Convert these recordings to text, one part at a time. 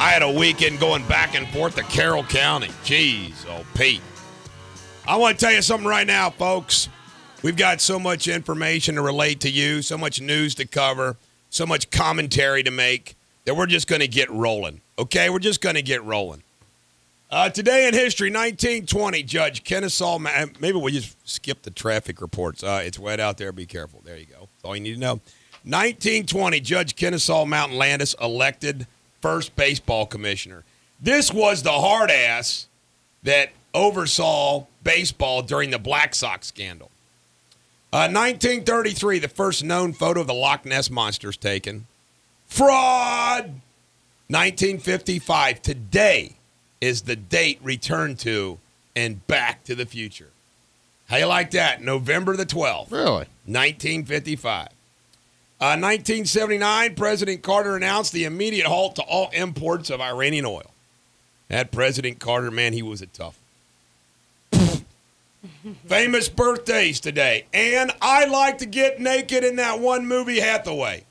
I had a weekend going back and forth to Carroll County. Jeez, oh, Pete. I want to tell you something right now, folks. We've got so much information to relate to you, so much news to cover, so much commentary to make that we're just going to get rolling. Okay, we're just going to get rolling. Today in history, 1920, Judge Kennesaw. Maybe we'll just skip the traffic reports. It's wet out there. Be careful. There you go. That's all you need to know. 1920, Judge Kennesaw Mountain Landis elected first baseball commissioner. This was the hard ass that oversaw baseball during the Black Sox scandal. 1933, the first known photo of the Loch Ness Monster is taken. Fraud! 1955, today is the date returned to and Back to the Future. How you like that? November the 12th. Really? 1955. 1979, President Carter announced the immediate halt to all imports of Iranian oil. That President Carter, man, he was a tough one. Famous birthdays today. And I like to get naked in that one movie, Hathaway.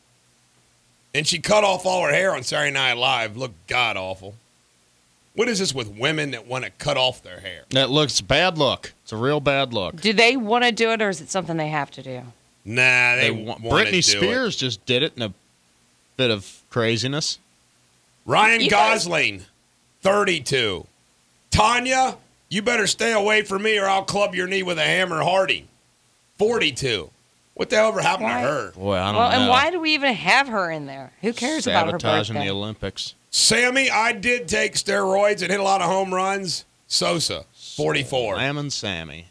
And she cut off all her hair on Saturday Night Live. Looked god-awful. What is this with women that want to cut off their hair? That looks bad look. It's a real bad look. Do they want to do it, or is it something they have to do? Nah, they want Britney Spears just did it in a bit of craziness. Ryan Gosling, 32. Tanya, you better stay away from me or I'll club your knee with a hammer, Hardy. 42. What the hell ever happened to her? Boy, I don't know. And why do we even have her in there? Who cares about her birthday? Sabotaging the Olympics. Sammy, I did take steroids and hit a lot of home runs. Sosa, 44. Lamb Sammy.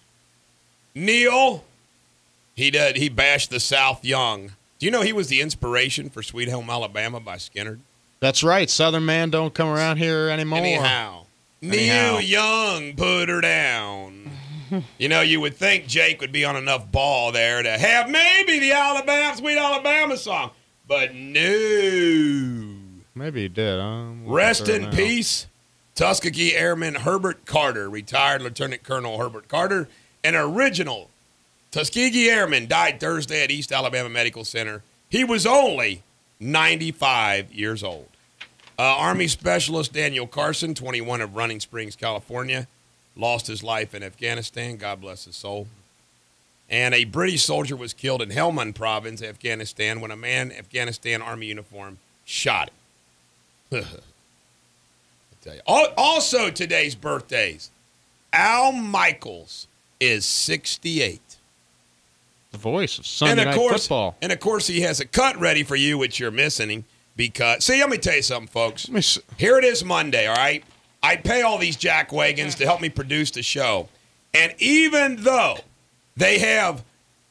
Neil, he did. He bashed the South young. Do you know he was the inspiration for Sweet Home Alabama by Skinner? That's right. Southern man don't come around here anymore. Anyhow. Neil Young put her down. You know, you would think Jake would be on enough ball there to have maybe the Sweet Alabama song. But no. Maybe he did. Rest in peace, Tuskegee Airman Herbert Carter, retired Lieutenant Colonel Herbert Carter, an original Tuskegee Airman, died Thursday at East Alabama Medical Center. He was only 95 years old. Army Specialist Daniel Carson, 21 of Running Springs, California, lost his life in Afghanistan. God bless his soul. And a British soldier was killed in Helmand Province, Afghanistan, when a man in Afghanistan Army uniform shot him. I tell you. Also today's birthdays. Al Michaels is 68. The voice of Sunday Night Football. And, of course, he has a cut ready for you, which you're missing. Because, see, let me tell you something, folks. Here it is Monday, all right? I pay all these jackwagons to help me produce the show. And even though they have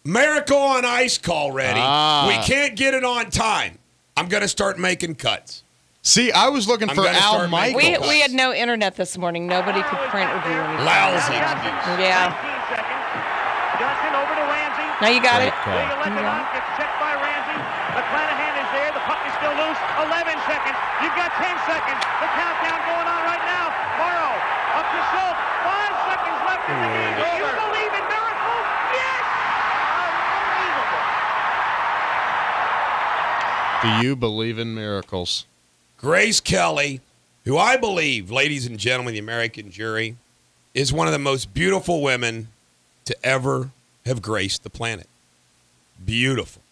Miracle on Ice Call ready, we can't get it on time. I'm going to start making cuts. See, I was looking for Al Michaels. We had no internet this morning. Nobody could print or do anything. Lousy excuse. Yeah. Johnson over to Ramsey. Now you got it. Gets checked by Ramsey. McClanahan is there. The puck is still loose. 11 seconds. You've got 10 seconds. The countdown going on right now. Morrow up to Schultz. 5 seconds left in the game. Do you believe in miracles? Yes! Unbelievable. Do you believe in miracles? Grace Kelly, who I believe, ladies and gentlemen, the American jury, is one of the most beautiful women to ever have graced the planet. Beautiful.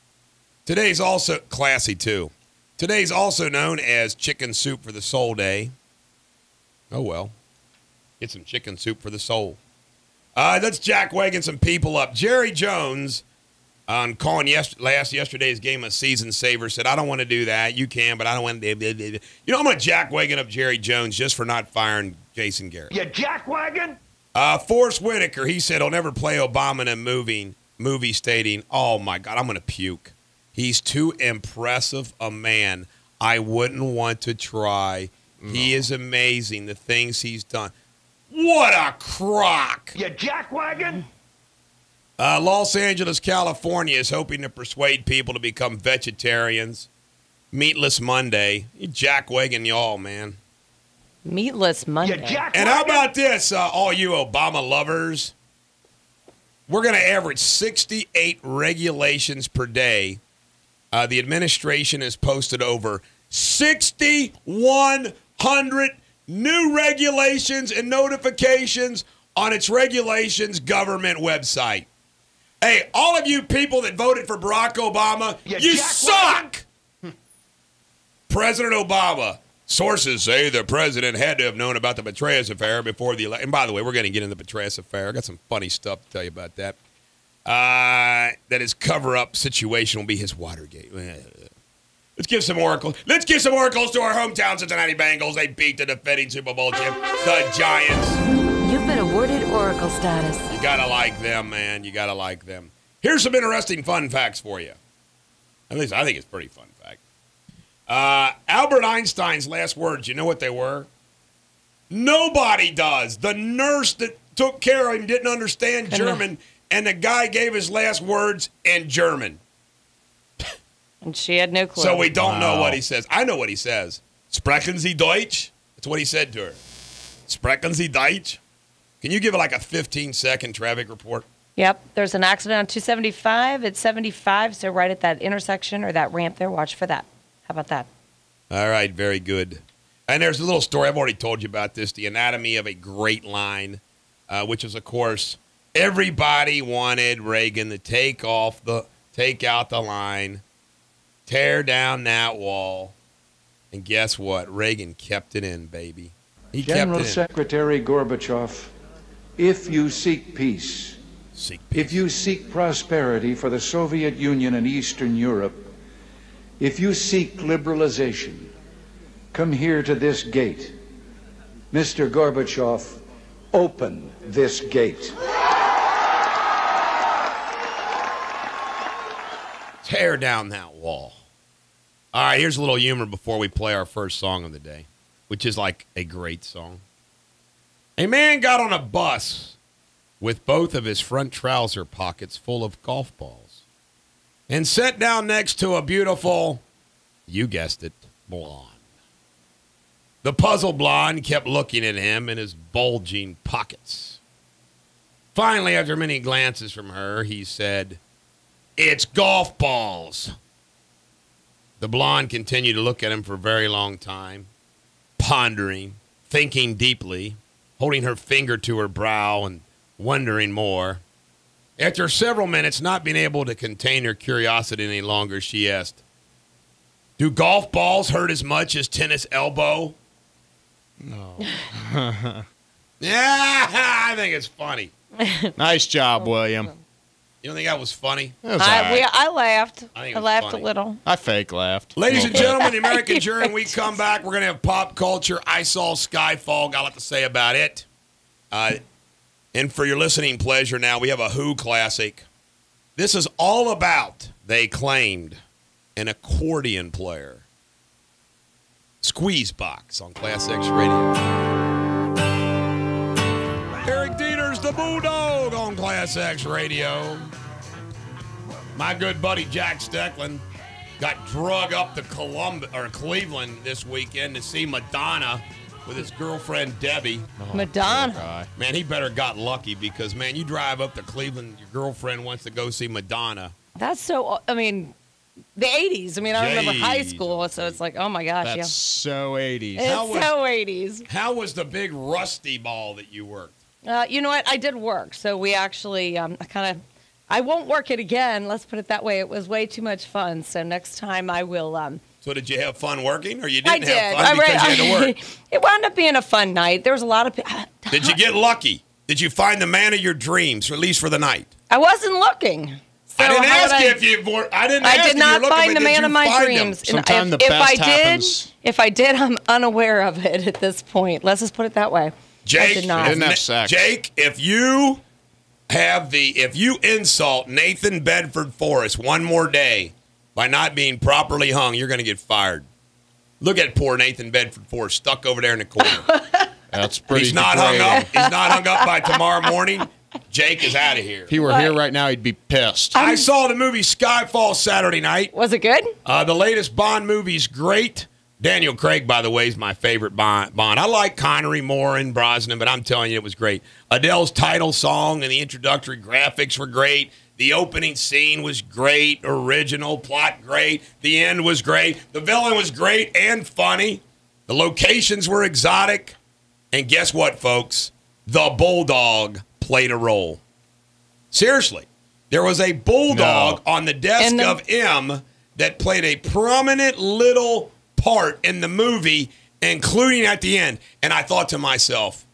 Today's also classy, too. Today's also known as Chicken Soup for the Soul Day. Oh, well. Get some chicken soup for the soul. Let's jackwagon some people up. Jerry Jones, on calling yesterday's game a season saver, said, I don't want to do that. You can, but I don't want to. You know, I'm going to jackwagon up Jerry Jones just for not firing Jason Garrett. You jackwagon? Forrest Whitaker, he said he'll never play Obama in a movie stating, oh, my God, I'm going to puke. He's too impressive a man. I wouldn't want to try. No. He is amazing, the things he's done. What a crock. You jackwagon? Los Angeles, California is hoping to persuade people to become vegetarians. Meatless Monday. You jackwagon y'all, man. Meatless Monday. And how about this, all you Obama lovers? We're going to average 68 regulations per day. The administration has posted over 61 100 new regulations and notifications on its regulations government website. Hey, all of you people that voted for Barack Obama, you suck! President Obama. Sources say the president had to have known about the Petraeus affair before the election. And by the way, we're going to get into the Petraeus affair. I got some funny stuff to tell you about that. That his cover-up situation will be his Watergate. Let's give some oracles. Let's give some oracles to our hometown Cincinnati Bengals. They beat the defending Super Bowl champ, the Giants. You've been awarded Oracle status. You got to like them, man. You got to like them. Here's some interesting fun facts for you. At least I think it's a pretty fun fact. Albert Einstein's last words, you know what they were? Nobody does. The nurse that took care of him didn't understand German, and the guy gave his last words in German. And she had no clue. So we don't know what he says. I know what he says. Sprechen Sie Deutsch? That's what he said to her. Sprechen Sie Deutsch? Can you give it like a 15-second traffic report? Yep. There's an accident on 275. It's 75, so right at that intersection or that ramp there. Watch for that. How about that? All right, very good. And there's a little story. I've already told you about this, the anatomy of a great line, which is, of course, everybody wanted Reagan to take out the line, tear down that wall, and guess what? Reagan kept it in, baby. He General kept it in. Secretary Gorbachev, if you seek peace, if you seek prosperity for the Soviet Union and Eastern Europe, if you seek liberalization, come here to this gate. Mr. Gorbachev, open this gate. Tear down that wall. All right, here's a little humor before we play our first song of the day, which is like a great song. A man got on a bus with both of his front trouser pockets full of golf balls and sat down next to a beautiful, you guessed it, blonde. The puzzled blonde kept looking at him in his bulging pockets. Finally, after many glances from her, he said, "It's golf balls." The blonde continued to look at him for a very long time, pondering, thinking deeply, holding her finger to her brow and wondering more. After several minutes, not being able to contain her curiosity any longer, she asked, "Do golf balls hurt as much as tennis elbow?" No. Yeah, I think it's funny. Nice job, William. You don't think that was funny? It was all right. I laughed. I think it I was laughed funny. a little. I fake laughed. Ladies and gentlemen, the American You Jury, when we come back, we're going to have pop culture. I saw Skyfall. Got a lot to say about it. And for your listening pleasure now, we have a Who classic. This is all about, they claimed, an accordion player. Squeeze Box on Class X Radio. Eric Deters, the Bulldog on Class X Radio. My good buddy Jack Stecklin got drug up to Cleveland this weekend to see Madonna with his girlfriend Debbie. Madonna. Man, he better got lucky because, man, you drive up to Cleveland, your girlfriend wants to go see Madonna. That's so, I mean, the 80s. I mean, I remember high Jeez. school, so it's like, oh my gosh, That's so 80s. yeah. It's so 80s. How was the big rusty ball that you worked? You know what? I did work. So we actually, I won't work it again. Let's put it that way. It was way too much fun. So next time I will. So did you have fun working, or you I didn't did. have fun because you had to work? It wound up being a fun night. There was a lot of people. Did you get lucky? Did you find the man of your dreams, or at least for the night? I wasn't looking. So I didn't how ask would you if you were. I didn't. I ask did if you not were looking, find but the did man you of my find him? dreams. And Sometime the if best I did, happens. if I did, I'm unaware of it at this point. Let's just put it that way. Jake, I did not. Didn't have sex. Jake, if you insult Nathan Bedford Forrest one more day by not being properly hung, you're going to get fired. Look at poor Nathan Bedford Forrest stuck over there in the corner. That's pretty He's not hung degrading. up. He's not hung up by tomorrow morning. Jake is out of here. If he were here right now, he'd be pissed. I saw the movie Skyfall Saturday night. Was it good? The latest Bond movie's great. Daniel Craig, by the way, is my favorite Bond. I like Connery more and Brosnan, but I'm telling you, it was great. Adele's title song and the introductory graphics were great. The opening scene was great. Original plot great. The end was great. The villain was great and funny. The locations were exotic. And guess what, folks? The Bulldog played a role. Seriously. There was a Bulldog on the desk of M that played a prominent little part in the movie, including at the end. And I thought to myself,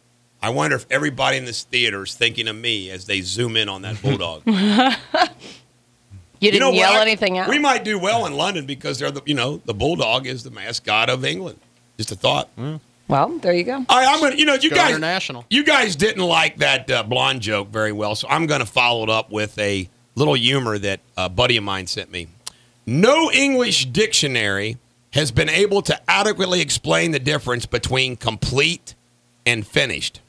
I wonder if everybody in this theater is thinking of me as they zoom in on that Bulldog. You didn't yell anything out? We might do well in London because they're the Bulldog is the mascot of England. Just a thought. Well, there you go. I'm going to, you guys, international. You guys didn't like that blonde joke very well, so I'm going to follow it up with a little humor that a buddy of mine sent me. No English dictionary has been able to adequately explain the difference between complete and finished.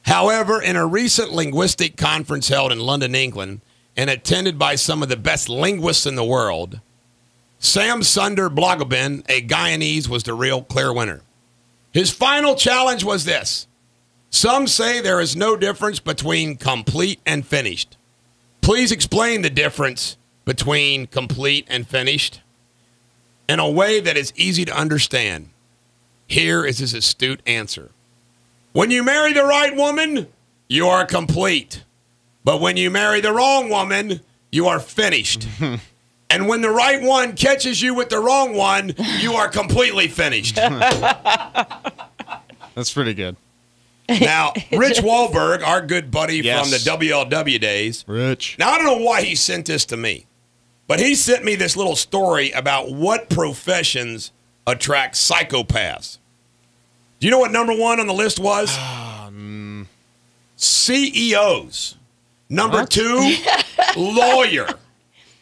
However, in a recent linguistic conference held in London, England, and attended by some of the best linguists in the world, Sam Sunder Blogobin, a Guyanese, was the real clear winner. His final challenge was this. Some say there is no difference between complete and finished. Please explain the difference between complete and finished in a way that is easy to understand. Here is his astute answer. When you marry the right woman, you are complete. But when you marry the wrong woman, you are finished. And when the right one catches you with the wrong one, you are completely finished. That's pretty good. Now, Rich Wahlberg, our good buddy from the WLW days. Rich. Now, I don't know why he sent this to me, but he sent me this little story about what professions attract psychopaths. Do you know what number one on the list was? CEOs. Number two, lawyer.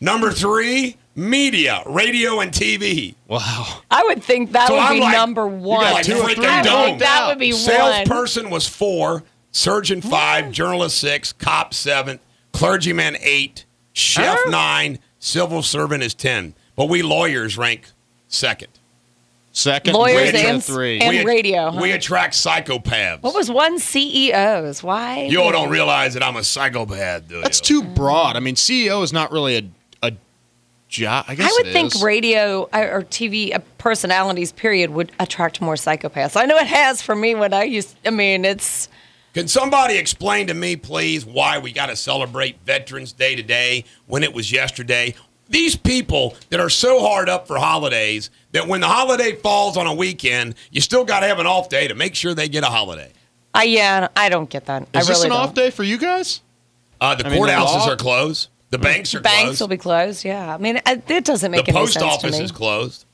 Number three, media, radio, and TV. Wow. I would think that would be number one. Like that would be one. Salesperson was 4, surgeon 5, journalist 6, cop 7, clergyman 8, chef 9, civil servant is 10. But we lawyers rank second. Lawyers radio and 3. And radio. We attract psychopaths. What was one? CEOs. Why? You all don't realize that I'm a psychopath, do you? That's too broad. I mean, CEO is not really a job. I guess I would think radio or TV personalities, period, would attract more psychopaths. I know it has for me when it's... Can somebody explain to me, please, why we got to celebrate Veterans Day today when it was yesterday? These people that are so hard up for holidays that when the holiday falls on a weekend, you still got to have an off day to make sure they get a holiday. Yeah, I don't get that. Is this an off day for you guys? The courthouses are closed. The banks are closed. Banks will be closed, yeah. I mean, it doesn't make any sense to me. The post office is closed.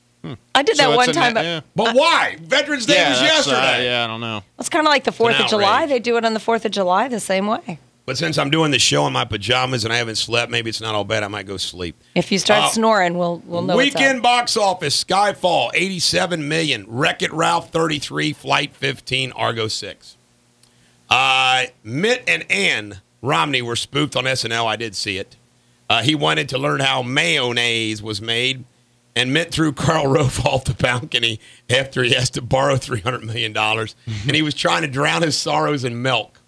I did that one time. But why? Veterans Day was yesterday. I don't know. It's kind of like the 4th of July. They do it on the 4th of July the same way. But since I'm doing the show in my pajamas and I haven't slept, maybe it's not all bad. I might go sleep. If you start snoring, we'll know Weekend box office, Skyfall, $87 million. Wreck-It Ralph, 33. Flight 15, Argo 6. Mitt and Ann Romney were spoofed on SNL. I did see it. He wanted to learn how mayonnaise was made, and Mitt threw Karl Rove off the balcony after he asked to borrow $300 million, and he was trying to drown his sorrows in milk.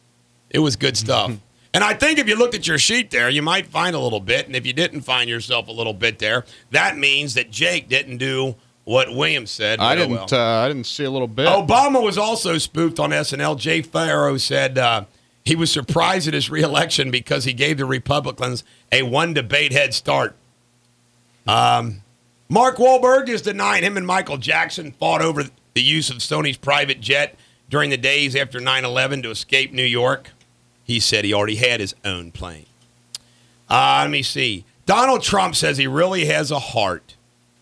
It was good stuff. And I think if you looked at your sheet there, you might find a little bit, and if you didn't find yourself a little bit there, that means that Jake didn't do what William said. I didn't see a little bit. Obama was also spoofed on SNL. Jay Farrow said he was surprised at his reelection because he gave the Republicans a one-debate head start. Mark Wahlberg is denying him and Michael Jackson fought over the use of Sony's private jet during the days after 9/11 to escape New York. He said he already had his own plane. Let me see. Donald Trump says he really has a heart,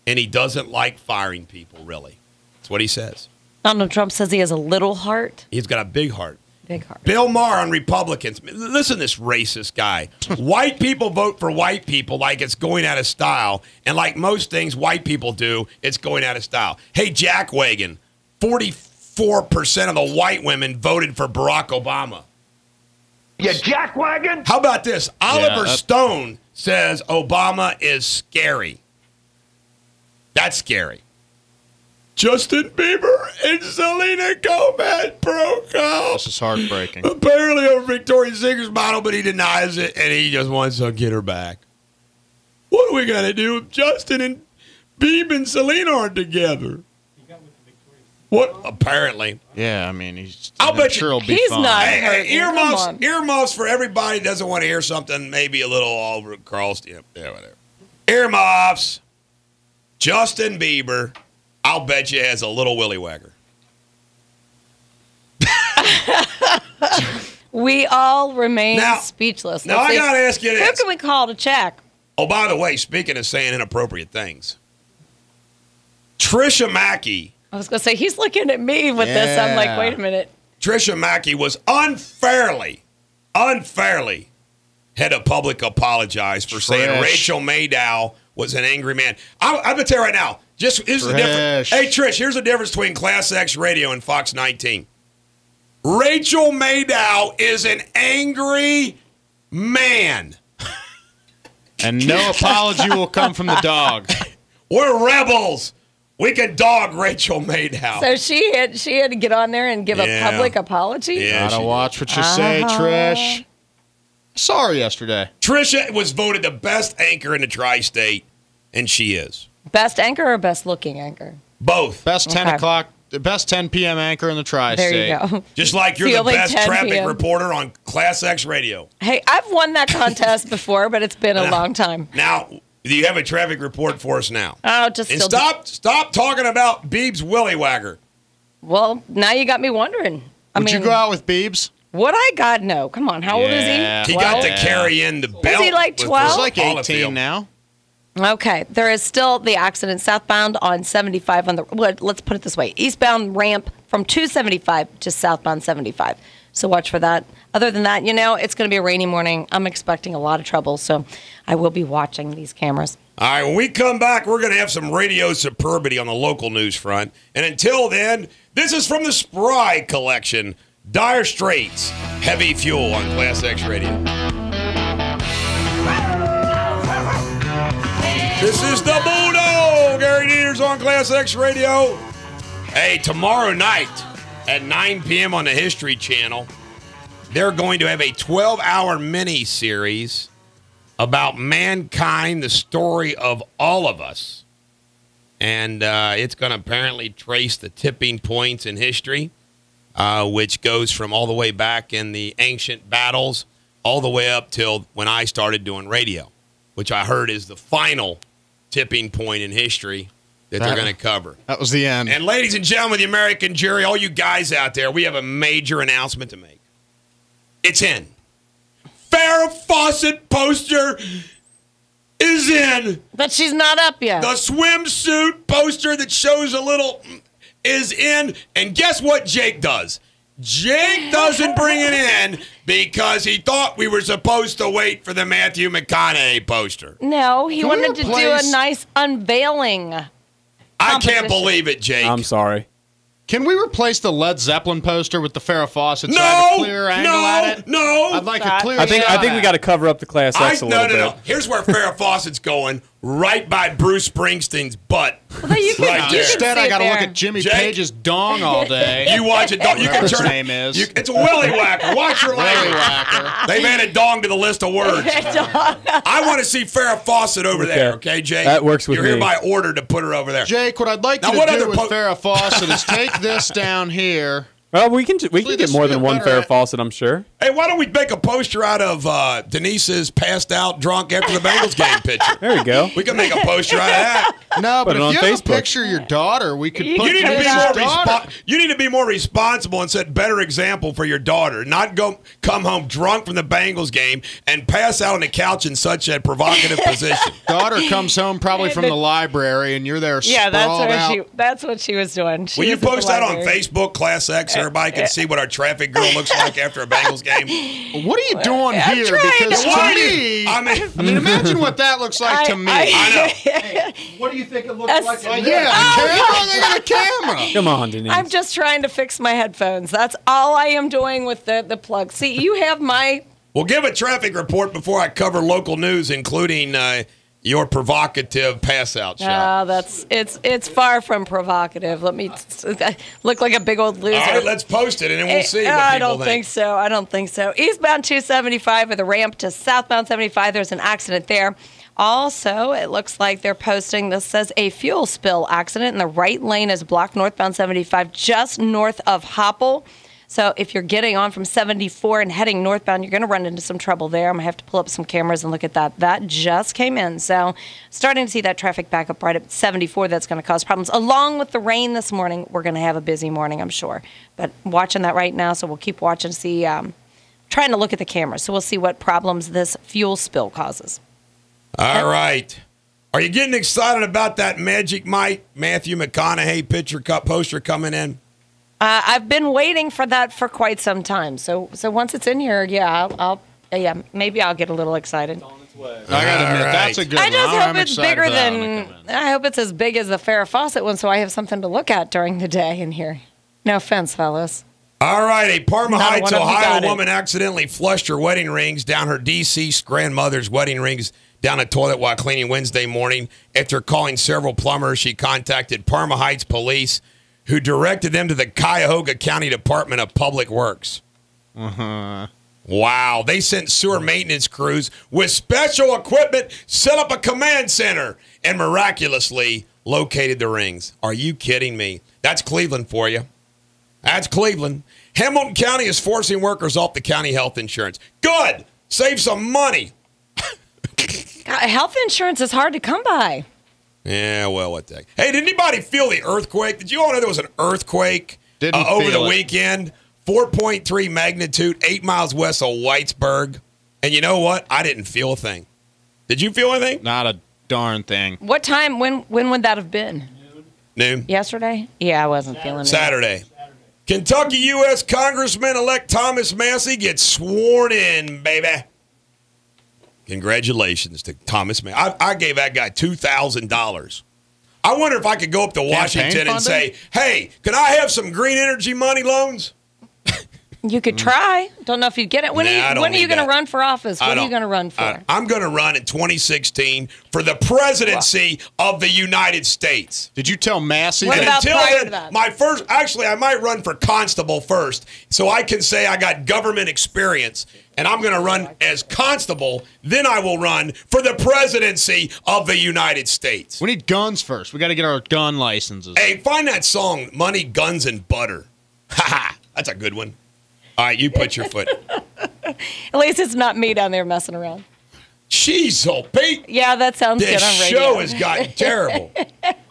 and he doesn't like firing people, really. That's what he says. Donald Trump says he has a little heart. He's got a big heart. Big heart. Bill Maher on Republicans. Listen to this racist guy. White people vote for white people like it's going out of style. And like most things white people do, it's going out of style. Hey, Jack Wagon, 44% of the white women voted for Barack Obama. You jackwagon? How about this? Oliver Stone says Obama is scary. That's scary. Justin Bieber and Selena Gomez broke up. This is heartbreaking. Apparently over Victoria's Secret's model, but he denies it, and he just wants to get her back. What are we going to do if Justin and Bieber and Selena aren't together? What? Apparently. Yeah, I mean, he's. I'll bet sure you he'll be he's fine. not. Hey, Come on. earmuffs for everybody that doesn't want to hear something maybe a little over crossed. Yeah, whatever. Earmuffs. Justin Bieber, I'll bet you has a little willy wagger. We all remain Now- speechless. Now, Let's I see. got to ask you Who this. can we call to check? Oh, by the way, speaking of saying inappropriate things, Trisha Mackey. I was going to say, he's looking at me with this. I'm like, Yeah. wait a minute. Trisha Mackey was unfairly had a public apologize for saying Trish. Rachel Maddow was an angry man. I'm going to tell you right now, just here's the difference. Trish. Hey, Trish, here's the difference between Class X Radio and Fox 19. Rachel Maddow is an angry man. And no apology will come from the dog. We're rebels. We can dog Rachel Maddow. So she had to get on there and give Yeah. a public apology? Yeah. Gotta she watch what you say, Trish. Saw her yesterday. Trisha was voted the best anchor in the tri-state, and she is. Best anchor or best looking anchor? Both. Best 10 Okay. o'clock, the best 10 p.m. anchor in the tri-state. There you go. Just like you're It's the only best 10 traffic p.m. reporter on Class X Radio. Hey, I've won that contest before, but it's been a long time. Now, do you have a traffic report for us now? Oh, just And still. stop talking about Beeb's Willy Wagger. Well, now you got me wondering. Would you go out with Beebs? Would I? God, no. Come on. How old is Yeah. he? He got 12? to carry in the belt. he like with 12? He's like Holyfield. 18 now. Okay. There is still the accident southbound on 75 on the, well, let's put it this way, eastbound ramp from 275 to southbound 75. So watch for that. Other than that, it's going to be a rainy morning. I'm expecting a lot of trouble, so I will be watching these cameras. All right, when we come back, we're going to have some radio superbity on the local news front. And until then, this is from the Spry collection, Dire Straits, Heavy Fuel on Class X Radio. This is the Bulldog, Gary Deters on Class X Radio. Hey, tomorrow night at 9 p.m. on the History Channel, they're going to have a 12-hour mini-series about mankind, the story of all of us. And it's going to apparently trace the tipping points in history, which goes from all the way back in the ancient battles all the way up till when I started doing radio, which I heard is the final tipping point in history that they're going to cover. That was the end. And ladies and gentlemen, the American jury, all you guys out there, we have a major announcement to make. It's in. Farrah Fawcett poster is in. But she's not up yet. The swimsuit poster that shows a little is in. And guess what Jake does? Jake doesn't bring it in because he thought we were supposed to wait for the Matthew McConaughey poster. No, he Can we wanted to do replace- a nice unveiling. I can't Competition. believe it, Jake. I'm sorry. Can we replace the Led Zeppelin poster with the Farrah Fawcett so I No, have a clear angle at it? no. I'd like a That- clear I think shot we at got to it. cover up the Class X a little bit. No. Here's where Farrah Fawcett's going, right by Bruce Springsteen's butt. Well, you can, Right you there. can Instead, see I it got to look there. at Jimmy Jake? Page's dong all day. You watch it. You can Whatever his turn name is. It's a willy whacker. Watch your Willy language. whacker. They've added dong to the list of words. I want to see Farrah Fawcett over there, okay, Jake? That works with You're me. hereby ordered to put her over there. Jake, what I'd like Now, you what to other do with po- Farrah Fawcett is take this down here. Well, we can this get more would than be one better Farrah Fawcett, I'm sure. Hey, why don't we make a poster out of Denise's passed out drunk after the Bengals game picture? There we go. We can make a poster out of that. No, but Put it if on you have a Facebook. picture of your daughter, we could You put You need to Denise's be more daughter. you need to be more responsible and set better example for your daughter. Not come home drunk from the Bengals game and pass out on the couch in such a provocative position. Daughter comes home probably from the library, and you're there Yeah, sprawled out. that's what she was doing. She Will you was at the post that on library. Facebook, Class X, so everybody can see what our traffic girl looks like after a Bengals game? What are you doing I'm here? trying Because to- to Why do me, you- I mean, imagine what that looks like to me. I know. What do you think it looks That's- like? in Yeah, this? the camera. They got a camera. Come on, Denise. I'm just trying to fix my headphones. That's all I am doing with the plug. See, you have my. Well, give a traffic report before I cover local news, including your provocative pass-out shot. It's far from provocative. Let me look like a big old loser. All right, let's post it, and then we'll see what I people don't think so. I don't think so. Eastbound 275 or the ramp to southbound 75. There's an accident there. Also, it looks like they're posting, this says a fuel spill accident in the right lane is blocked northbound 75 just north of Hopple. So if you're getting on from 74 and heading northbound, you're going to run into some trouble there. I'm going to have to pull up some cameras and look at that. That just came in. So starting to see that traffic back up right at 74. That's going to cause problems. Along with the rain this morning, we're going to have a busy morning, I'm sure. But watching that right now, so we'll keep watching, see, trying to look at the cameras. So we'll see what problems this fuel spill causes. All right. Are you getting excited about that Magic Mike Matthew McConaughey picture cup poster coming in? I've been waiting for that for quite some time. So once it's in here, maybe I'll get a little excited. I gotta admit, that's a good one. I just hope I'm it's excited bigger for that one to than. come in. I hope it's as big as the Farrah Fawcett one, so I have something to look at during the day in here. No offense, fellas. All right, a Parma Not Heights, one of you got Ohio it. woman accidentally flushed her wedding rings down her deceased grandmother's wedding rings down a toilet while cleaning Wednesday morning. After calling several plumbers, she contacted Parma Heights police, who directed them to the Cuyahoga County Department of Public Works. Wow. They sent sewer maintenance crews with special equipment, set up a command center, and miraculously located the rings. Are you kidding me? That's Cleveland for you. That's Cleveland. Hamilton County is forcing workers off the county health insurance. Good. Save some money. God, health insurance is hard to come by. Yeah, well, what the heck. Hey, did anybody feel the earthquake? Did you all know there was an earthquake over the weekend? 4.3 magnitude, 8 miles west of Whitesburg. And you know what? I didn't feel a thing. Did you feel anything? Not a darn thing. What time? When would that have been? Noon. Yesterday? Yeah, I wasn't feeling it. Saturday. Kentucky U.S. Congressman-elect Thomas Massey gets sworn in, baby. Congratulations to Thomas Massey. I gave that guy $2,000. I wonder if I could go up to Washington and say, hey, can I have some green energy money loans? You could try. Don't know if you'd get it. When are you going to run for office? What are you going to run for? I'm going to run in 2016 for the presidency of the United States. Did you tell Massey What that? about Until prior then, to that? my first, actually, I might run for constable first, so I can say I got government experience, and I'm going to run as constable. Then I will run for the presidency of the United States. We need guns first. We got to get our gun licenses. Hey, find that song, Money, Guns, and Butter. Ha ha, that's a good one. All right, you put your foot. At least it's not me down there messing around. Jeez, oh, Pete. Yeah, that sounds good This on radio. show has gotten terrible.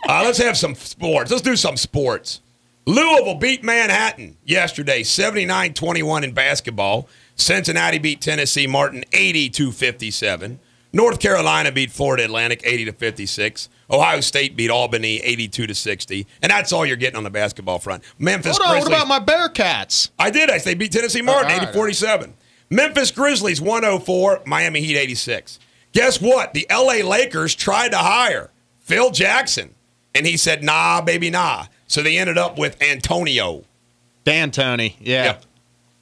Let's have some sports. Let's do some sports. Louisville beat Manhattan yesterday, 79-21 in basketball. Cincinnati beat Tennessee Martin 80-57. North Carolina beat Florida Atlantic 80-56. Ohio State beat Albany 82-60. And that's all you're getting on the basketball front. Memphis Hold on, Grizzlies. what about my Bearcats? I did. They beat Tennessee Martin 80-47. Memphis Grizzlies 104, Miami Heat 86. Guess what? The LA Lakers tried to hire Phil Jackson, and he said, nah, baby, nah. So they ended up with Antonio. D'Antoni, yeah. Yep.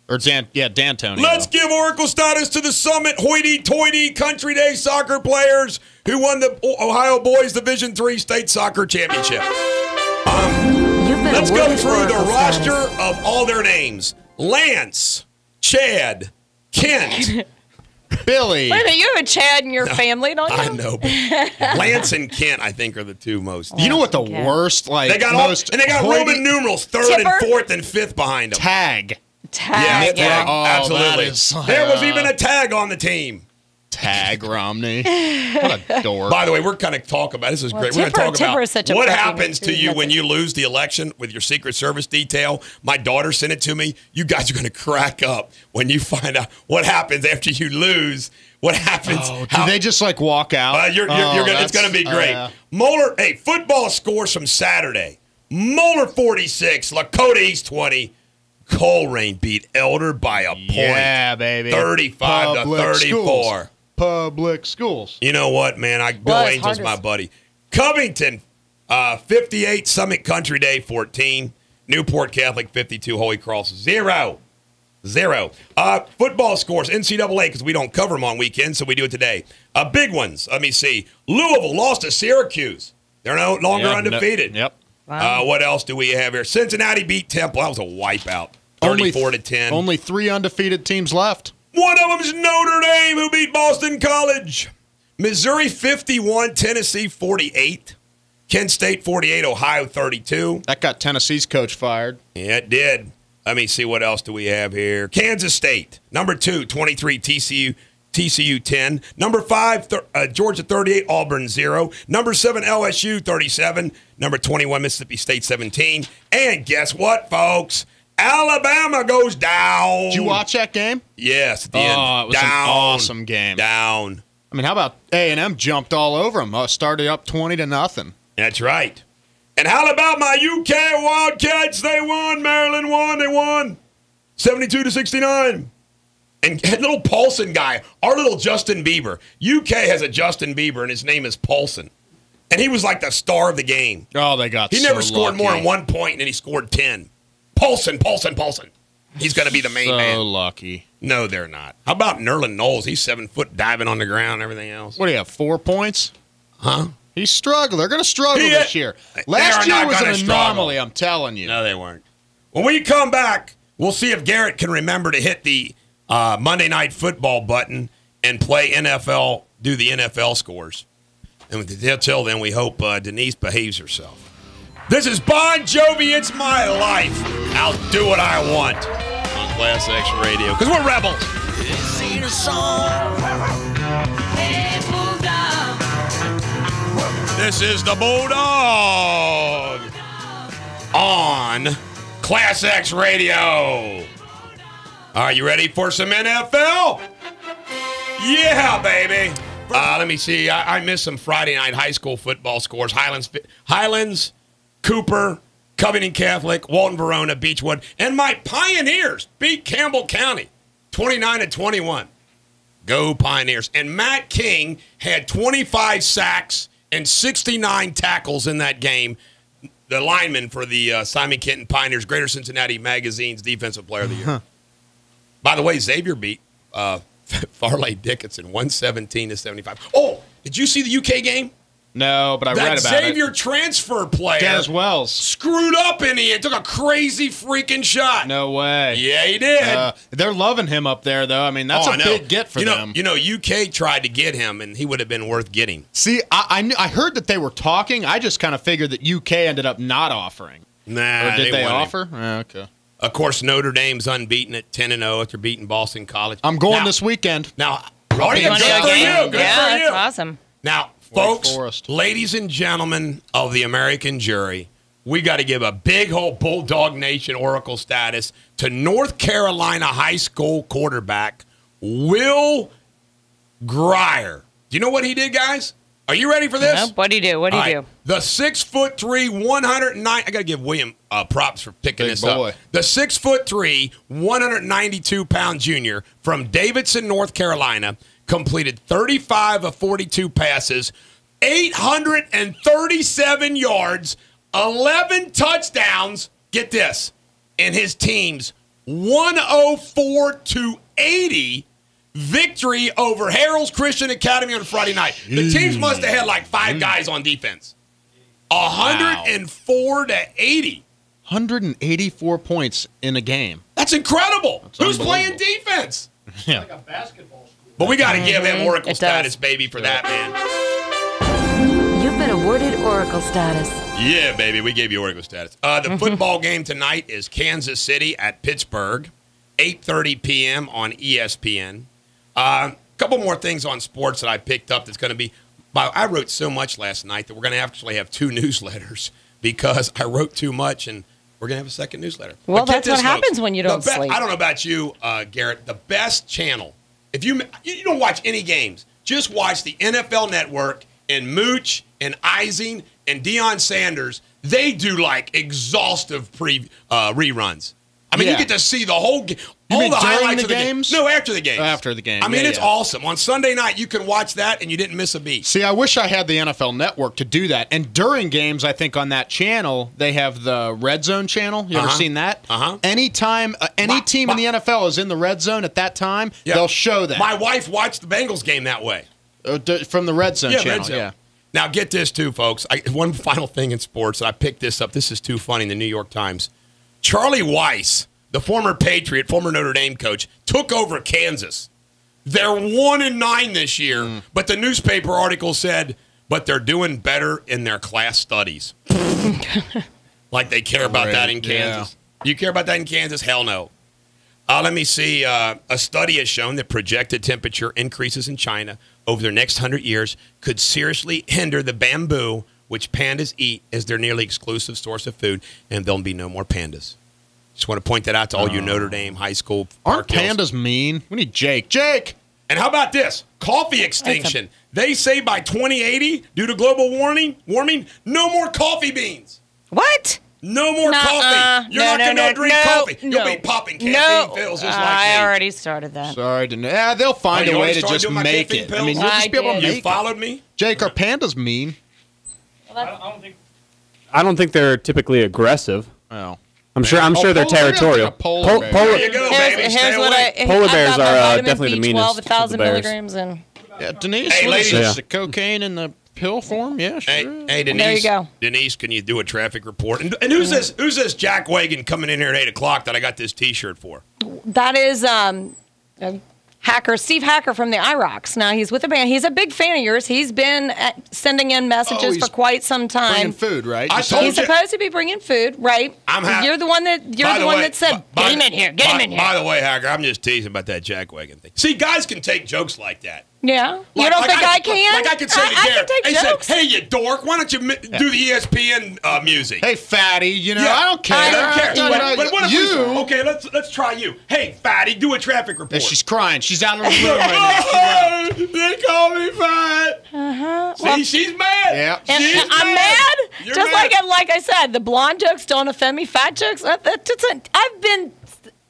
Or D'Antoni. Let's give Oracle status to the Summit hoity-toity Country Day soccer players who won the Ohio Boys Division III State Soccer Championship. Let's go through the roster of all their names. Lance, Chad, Kent, Billy. Wait a minute, you have a Chad in your family, don't you? I know, but Lance and Kent, I think, are the two most. You know what the worst, like, They got most and they got hoity- Roman numerals, third Tipper? and fourth and fifth behind them. Tag. Tag. Yeah, Oh, absolutely. that is, There was even a tag on the team. Tag Romney. What a dork. By the way, we're going to talk about this. Is Well, great. We're going to talk Tipper is such about a what fucking happens to dude. you That's when it. you lose the election with your Secret Service detail. My daughter sent it to me. You guys are going to crack up when you find out what happens after you lose. What happens? Oh, do they just like walk out? You're gonna, it's going to be great. yeah. Moeller, hey, football scores from Saturday. Moeller 46, Lakota East 20. Colerain beat Elder by a point. Yeah, baby. 35 to 34. Schools. Public schools. You know what, man? Bill Well, it's Angel's hard my to- buddy. Covington, 58. Summit Country Day, 14. Newport Catholic, 52. Holy Cross, 0. Football scores, NCAA, because we don't cover them on weekends, so we do it today. Big ones, let me see. Louisville lost to Syracuse. They're no longer undefeated. Yep. What else do we have here? Cincinnati beat Temple. That was a wipeout, 34 to 10. Only 3 undefeated teams left. One of them is Notre Dame, who beat Boston College. Missouri 51, Tennessee 48. Kent State 48, Ohio 32. That got Tennessee's coach fired. Yeah, it did. Let me see what else do we have here. Kansas State, number 2, 23, TCU 10. Number 5, Georgia 38, Auburn 0. Number 7, LSU 37. Number 21, Mississippi State 17. And guess what, folks? Alabama goes down. Did you watch that game? Yes, at the end. It was an awesome game. Down. I mean, how about A&M jumped all over them? Started up 20-0. That's right. And how about my UK Wildcats? They won. Maryland won. They won 72-69. And little Paulson guy, our little Justin Bieber. UK has a Justin Bieber, and his name is Paulson. And he was like the star of the game. Oh, they got He never scored more than 1 point, and then he scored 10. Paulson. He's going to be the main man. So lucky. No, they're not. How about Nerlens Knowles? He's 7 foot diving on the ground and everything else. What do you have, 4 points? Huh? He's struggling. They're going to struggle this year. Last year was an anomaly, I'm telling you. No, they weren't. When we come back, we'll see if Garrett can remember to hit the Monday Night Football button and play NFL, do the NFL scores. And until then, we hope Denise behaves herself. This is Bon Jovi, It's My Life. I'll do what I want on Class X Radio, because we're rebels. This ain't a song. Hey, Bulldog. This is the Bulldog on Class X Radio. Are you ready for some NFL? Yeah, baby. Let me see. I missed some Friday night high school football scores. Highlands, Cooper, Covington Catholic, Walton Verona, Beechwood, and my Pioneers beat Campbell County 29-21. Go Pioneers. And Matt King had 25 sacks and 69 tackles in that game. The lineman for the Simon Kenton Pioneers, Greater Cincinnati Magazine's Defensive Player of the Year. By the way, Xavier beat Farley Dickinson 117-75. Oh, did you see the UK game? No, but I read about That Xavier it. transfer player, Dennis Wells, screwed up in the end. Took a crazy freaking shot. No way. Yeah, he did. They're loving him up there, though. I mean, that's a big get for them. You know, UK tried to get him, and he would have been worth getting. See, I heard that they were talking. I just kind of figured that UK ended up not offering. Nah, or did they wouldn't. offer? Okay. Of course, Notre Dame's unbeaten at 10-0 after beating Boston College. I'm going this weekend. Now, You wanna go good for again? you. Good Yeah, for you. that's awesome. Now, folks, ladies and gentlemen of the American jury, we got to give a big old Bulldog Nation Oracle status to North Carolina high school quarterback Will Grier. Do you know what he did, guys? Are you ready for this? No, what do you do? What do you do? The 6'3", 109. I got to give William props for picking this up. The 6'3", 192-pound junior from Davidson, North Carolina, completed 35 of 42 passes, 837 yards, 11 touchdowns. Get this, in his team's 104-80 victory over Harold's Christian Academy on Friday night. The teams must have had like 5 guys on defense. 104-80. 184 points in a game. That's incredible. That's Who's playing defense? Yeah. Like a basketball school. But we got to give him Oracle It status, does. baby, for that, man. You've been awarded Oracle status. Yeah, baby, we gave you Oracle status. The football game tonight is Kansas City at Pittsburgh, 8:30 p.m. on ESPN. A couple more things on sports that I picked up that's going to be – I wrote so much last night that we're going to actually have 2 newsletters because I wrote too much, and we're going to have a second newsletter. Well, But get that's what this, happens folks. when you don't sleep. I don't know about you, Garrett. The best channel, if you don't watch any games, just watch the NFL Network and Mooch and Ising and Deion Sanders. They do like exhaustive reruns. I mean, you get to see the whole game. All mean the during highlights the of the games? game. No, after the game. After the game. I mean, Yeah, it's yeah. awesome. On Sunday night, you can watch that, and you didn't miss a beat. See, I wish I had the NFL Network to do that. And during games, I think on that channel, they have the Red Zone channel. You ever seen that? Anytime any team in the NFL is in the Red Zone at that time, they'll show that. My wife watched the Bengals game that way. From the Red Zone channel, Red Zone. Now, get this, too, folks. One final thing in sports, and I picked this up. This is too funny in the New York Times. Charlie Weiss, the former Patriot, former Notre Dame coach, took over Kansas. They're 1-9 this year, but the newspaper article said, but they're doing better in their class studies. Like they care about that in Kansas. You care about that in Kansas? Hell no. Let me see. A study has shown that projected temperature increases in China over the next 100 years could seriously hinder the bamboo which pandas eat as their nearly exclusive source of food, and there'll be no more pandas. Just want to point that out to all you Notre Dame high school. Aren't pandas mean? We need Jake. Jake! And how about this? Coffee extinction. They say by 2080, due to global warming, no more coffee beans. What? No more coffee. You're not going to drink coffee. You'll be popping caffeine pills just like me. I already started that. Sorry to know. They'll find a way to just make it. Pills? I mean, you'll just be able to make You followed me? Jake, are pandas mean? I don't think they're typically aggressive. Oh. I'm sure they're territorial. Polar bear. There you go, baby. Here's what Polar bears I've got are definitely the B12, meanest. 1,000 of the bears. milligrams in. Yeah, Denise, Hey, what is ladies. this? The cocaine in the pill form? Yeah, sure. Hey, Denise. There you go. Denise, can you do a traffic report? And who's this? Who's this Jack Wagon coming in here at 8:00 that I got this T-shirt for? That is Hacker, Steve Hacker from the IROCs. Now, he's with the band. He's a big fan of yours. He's been sending in messages for quite some time. Bringing food, right? I told He's you. supposed to be bringing food, right? You're the one that said, get him in here, get him in here. By the way, Hacker, I'm just teasing about that Jack Wagon thing. See, guys can take jokes like that. Yeah. You don't think I can? Like I could say to I Garrett, can take jokes. hey, you dork, why don't you do the ESPN music? Hey, fatty, Yeah, I don't care. I don't care. But what if you? Okay, let's try you. Hey, fatty, do a traffic report. She's crying. She's out in the room right now. They call me fat. See, she's mad. Yeah. And She's I'm mad. You're Just mad. like I said, the blonde jokes don't offend me. Fat jokes,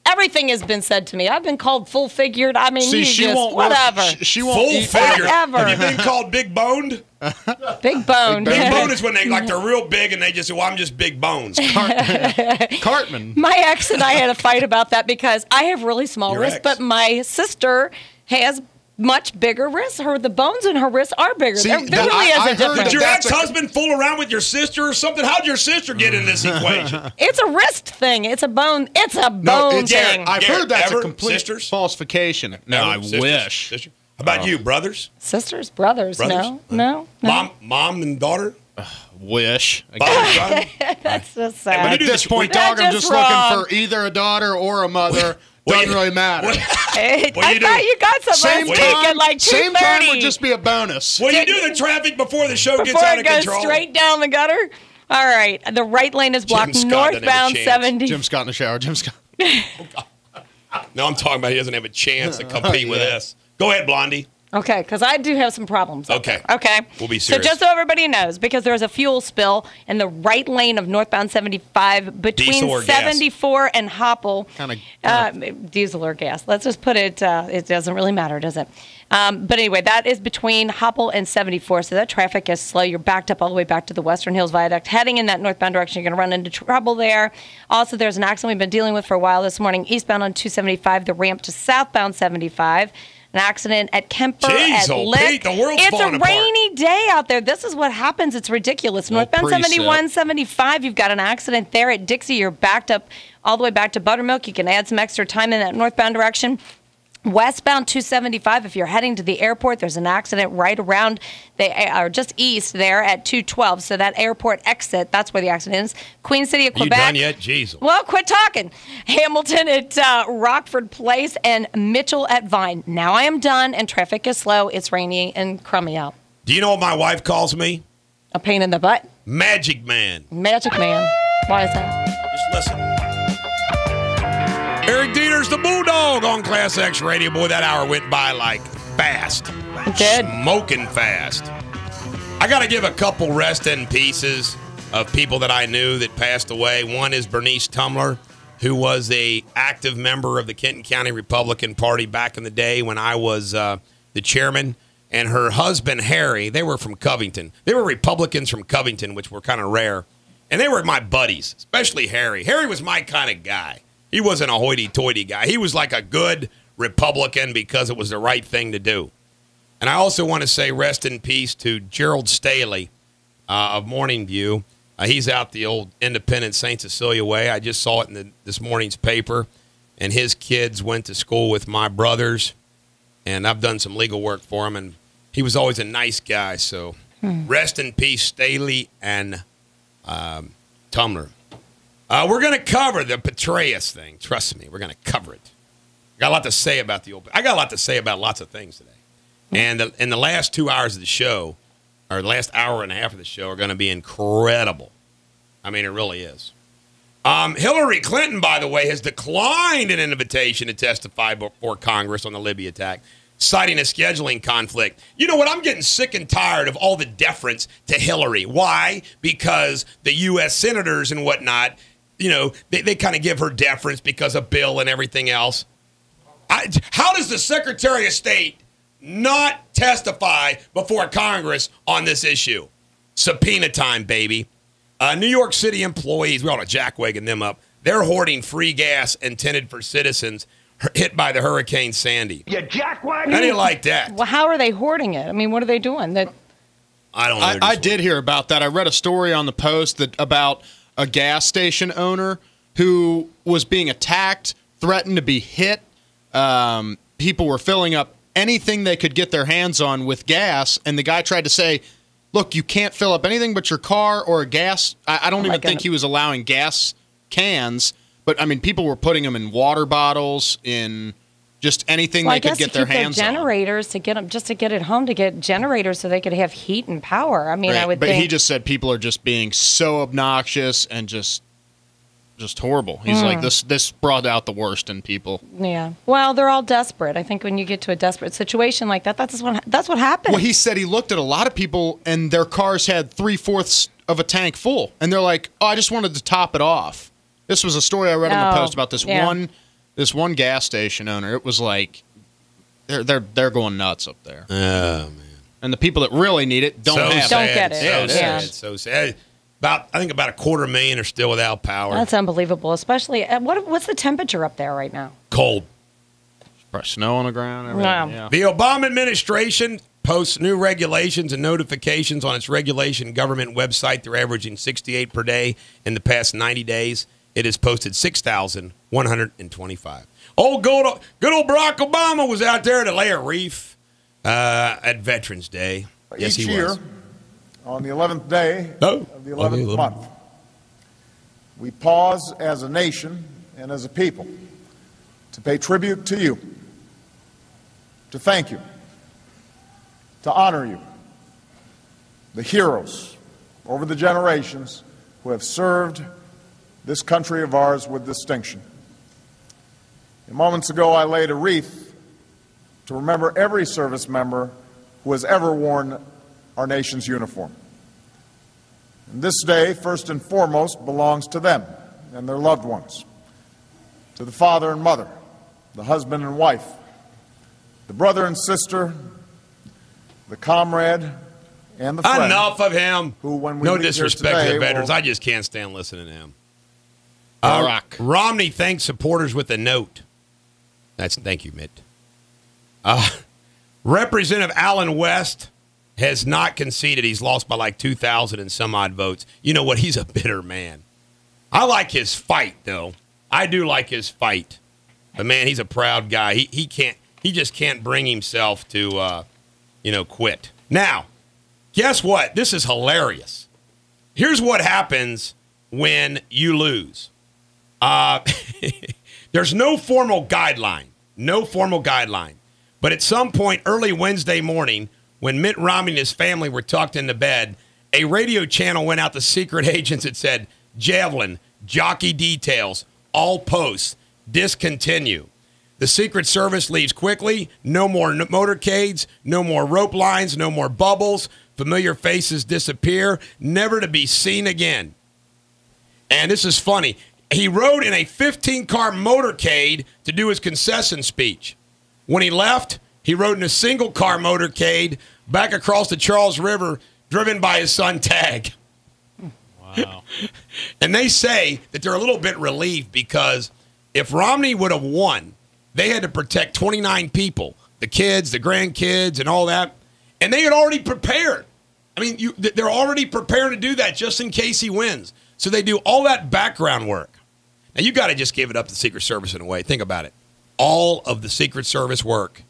everything has been said to me. I've been called full-figured. I mean, See, she won't whatever. She won't Full eat figure. Whatever. Have you been called big boned? Big bone. Big bone is when they're real big and they just say, well, I'm just big bones. Cartman. My ex and I had a fight about that because I have really small Your wrists, ex. but my sister has much bigger wrists. The bones in her wrists are bigger. See, there really is a Did difference. your That's ex-husband fool around with your sister or something? How'd your sister get in this equation? It's a wrist thing. It's a bone. It's a bone thing. I've Garrett, heard that's ever? a complete Sisters? falsification. No, I Sisters? wish. Sister? How about you, brothers? Sisters, brothers. Brothers? No. Mom and daughter? Wish. Father, son? That's just But sad. At this point, That's dog, I'm just just wrong. looking for either a daughter or a mother. Doesn't really matter. I What do you do? thought you got some Same last week time, at like 2:30. same time would just be a bonus. Well, you do the traffic before the show gets before out it of goes control. straight down the gutter. All right, the right lane is blocked. Jim Scott doesn't have a Northbound chance. 70. Jim Scott in the shower. Jim Scott. No, I'm talking about he doesn't have a chance to compete with us. Go ahead, Blondie. Okay, because I do have some problems. Okay. Okay. We'll be So serious. just so everybody knows, because there's a fuel spill in the right lane of northbound 75 between Diesel or gas? 74 and Hopple. Kinda- Diesel or gas. Let's just put it, it doesn't really matter, does it? But anyway, that is between Hopple and 74, so that traffic is slow. You're backed up all the way back to the Western Hills Viaduct. Heading in that northbound direction, you're going to run into trouble there. Also, there's an accident we've been dealing with for a while this morning, eastbound on 275, the ramp to southbound 75. An accident at Kemper Jeez, at old Lick. Pete, the world's It's falling a apart. rainy day out there. This is what happens. It's ridiculous. Northbound preset. 71, 75, you've got an accident there at Dixie. You're backed up all the way back to Buttermilk. You can add some extra time in that northbound direction. Westbound 275, if you're heading to the airport, there's an accident right around, they are just east there at 212. So that airport exit, that's where the accident is. Queen City of You Quebec. done yet? Jeez. Well, quit talking. Hamilton at Rockford Place and Mitchell at Vine. Now I am done, and traffic is slow. It's rainy and crummy out. Do you know what my wife calls me? A pain in the butt. Magic Man. Magic Man. Why is that? Just listen. Eric Deters, the Bulldog on Class X Radio. Boy, that hour went by like fast. It did. Smoking fast. I got to give a couple rest in pieces of people that I knew that passed away. One is Bernice Tumler, who was a active member of the Kenton County Republican Party back in the day when I was the chairman. And her husband, Harry, they were from Covington. They were Republicans from Covington, which were kind of rare. And they were my buddies, especially Harry. Harry was my kind of guy. He wasn't a hoity-toity guy. He was like a good Republican because it was the right thing to do. And I also want to say rest in peace to Gerald Staley of Morning View. He's out the old Independent St. Cecilia way. I just saw it in this morning's paper. And his kids went to school with my brothers. and I've done some legal work for him, and he was always a nice guy. So rest in peace, Staley and Tumler. We're going to cover the Petraeus thing. Trust me, we're going to cover it. I got a lot to say about I got a lot to say about lots of things today. And in the last 2 hours of the show, or the last hour and a half of the show, are going to be incredible. I mean, it really is. Hillary Clinton, by the way, has declined an invitation to testify before Congress on the Libya attack, citing a scheduling conflict. You know what? I'm getting sick and tired of all the deference to Hillary. Why? Because the U.S. senators and whatnot, they kind of give her deference because of Bill and everything else. How does the Secretary of State not testify before Congress on this issue? Subpoena time, baby. New York City employees, we ought to jackwagon them up. They're hoarding free gas intended for citizens hit by the Hurricane Sandy. You jackwagon? How do you like that? Well, how are they hoarding it? I mean, what are they doing? I don't know. I did hear about that. I read a story on the Post about a gas station owner who was being attacked, threatened to be hit. People were filling up anything they could get their hands on with gas, and the guy tried to say, look, you can't fill up anything but your car or a gas. I don't even think he was allowing gas cans, but, I mean, people were putting them in water bottles, in just anything they could get their hands on. Generators to get them, just to get it home, to get generators so they could have heat and power. I mean, right. I would but think. He just said people are just being so obnoxious and just horrible. He's like, this brought out the worst in people. Yeah. Well, they're all desperate. I think when you get to a desperate situation like that, that's what happens. Well, he said he looked at a lot of people and their cars had 3/4 of a tank full, and they're like, "Oh, I just wanted to top it off." This was a story I read in the Post about this one gas station owner. It was like they're going nuts up there. Oh man! And the people that really need it don't get it. So sad. So sad. I think about 250,000 are still without power. That's unbelievable, especially what's the temperature up there right now? Cold. Probably snow on the ground. Wow. Yeah. The Obama administration posts new regulations and notifications on its regulation government website. They're averaging 68 per day in the past 90 days. It has posted 6,125. Good old Barack Obama was out there to lay a wreath at Veterans Day. Yes, Each he year, was. on the 11th day of the 11th month, we pause as a nation and as a people to pay tribute to you, to thank you, to honor you, the heroes over the generations who have served this country of ours with distinction. Moments ago, I laid a wreath to remember every service member who has ever worn our nation's uniform. And this day, first and foremost, belongs to them and their loved ones, to the father and mother, the husband and wife, the brother and sister, the comrade, and the friend. Enough of him. Who, when we no leave disrespect here today, to the veterans. I just can't stand listening to him. Barack. Romney thanks supporters with a note. Thank you, Mitt. Representative Alan West has not conceded. He's lost by like 2,000 and some odd votes. You know what? He's a bitter man. I like his fight, though. I do like his fight. But, man, he's a proud guy. He just can't bring himself to, quit. Now, guess what? This is hilarious. Here's what happens when you lose. There's no formal guideline. But at some point early Wednesday morning, when Mitt Romney and his family were tucked into bed, a radio channel went out to secret agents that said, Javelin, jockey details, all posts, discontinue. The Secret Service leaves quickly. No more motorcades, no more rope lines, no more bubbles. Familiar faces disappear, never to be seen again. And this is funny. He rode in a 15-car motorcade to do his concession speech. When he left, he rode in a single-car motorcade back across the Charles River, driven by his son, Tag. Wow. And they say that they're a little bit relieved because if Romney would have won, they had to protect 29 people, the kids, the grandkids, and all that. And they had already prepared. I mean, they're already prepared to do that just in case he wins. So they do all that background work. Now, you got to just give it up to the Secret Service in a way. Think about it. All of the Secret Service work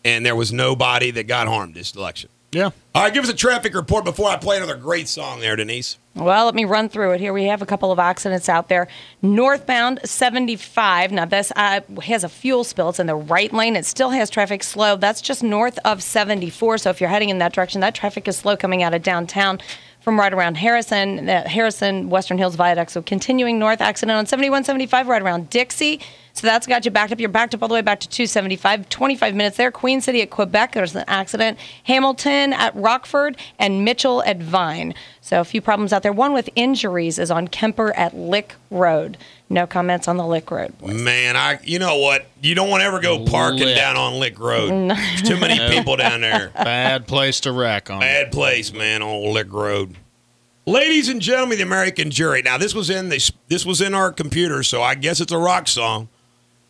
and there was nobody that got harmed this election. Yeah. All right, give us a traffic report before I play another great song there, Denise. Well, let me run through it here. We have a couple of accidents out there. Northbound 75. Now, this has a fuel spill. It's in the right lane. It still has traffic slow. That's just north of 74. So if you're heading in that direction, that traffic is slow coming out of downtown from right around Harrison, Western Hills Viaduct. So continuing north, accident on 7175 right around Dixie. So that's got you backed up. You're backed up all the way back to 275. 25 minutes there. Queen City at Quebec, there's an accident. Hamilton at Rockford and Mitchell at Vine. So a few problems out there. One with injuries is on Kemper at Lick Road. No comments on the Lick Road, boys. Man, you know what? You don't want to ever go parking down on Lick Road. There's too many people down there. Bad place to wreck on. Bad place, man, on Lick Road. Ladies and gentlemen, the American jury. Now, this was in our computer, so I guess it's a rock song.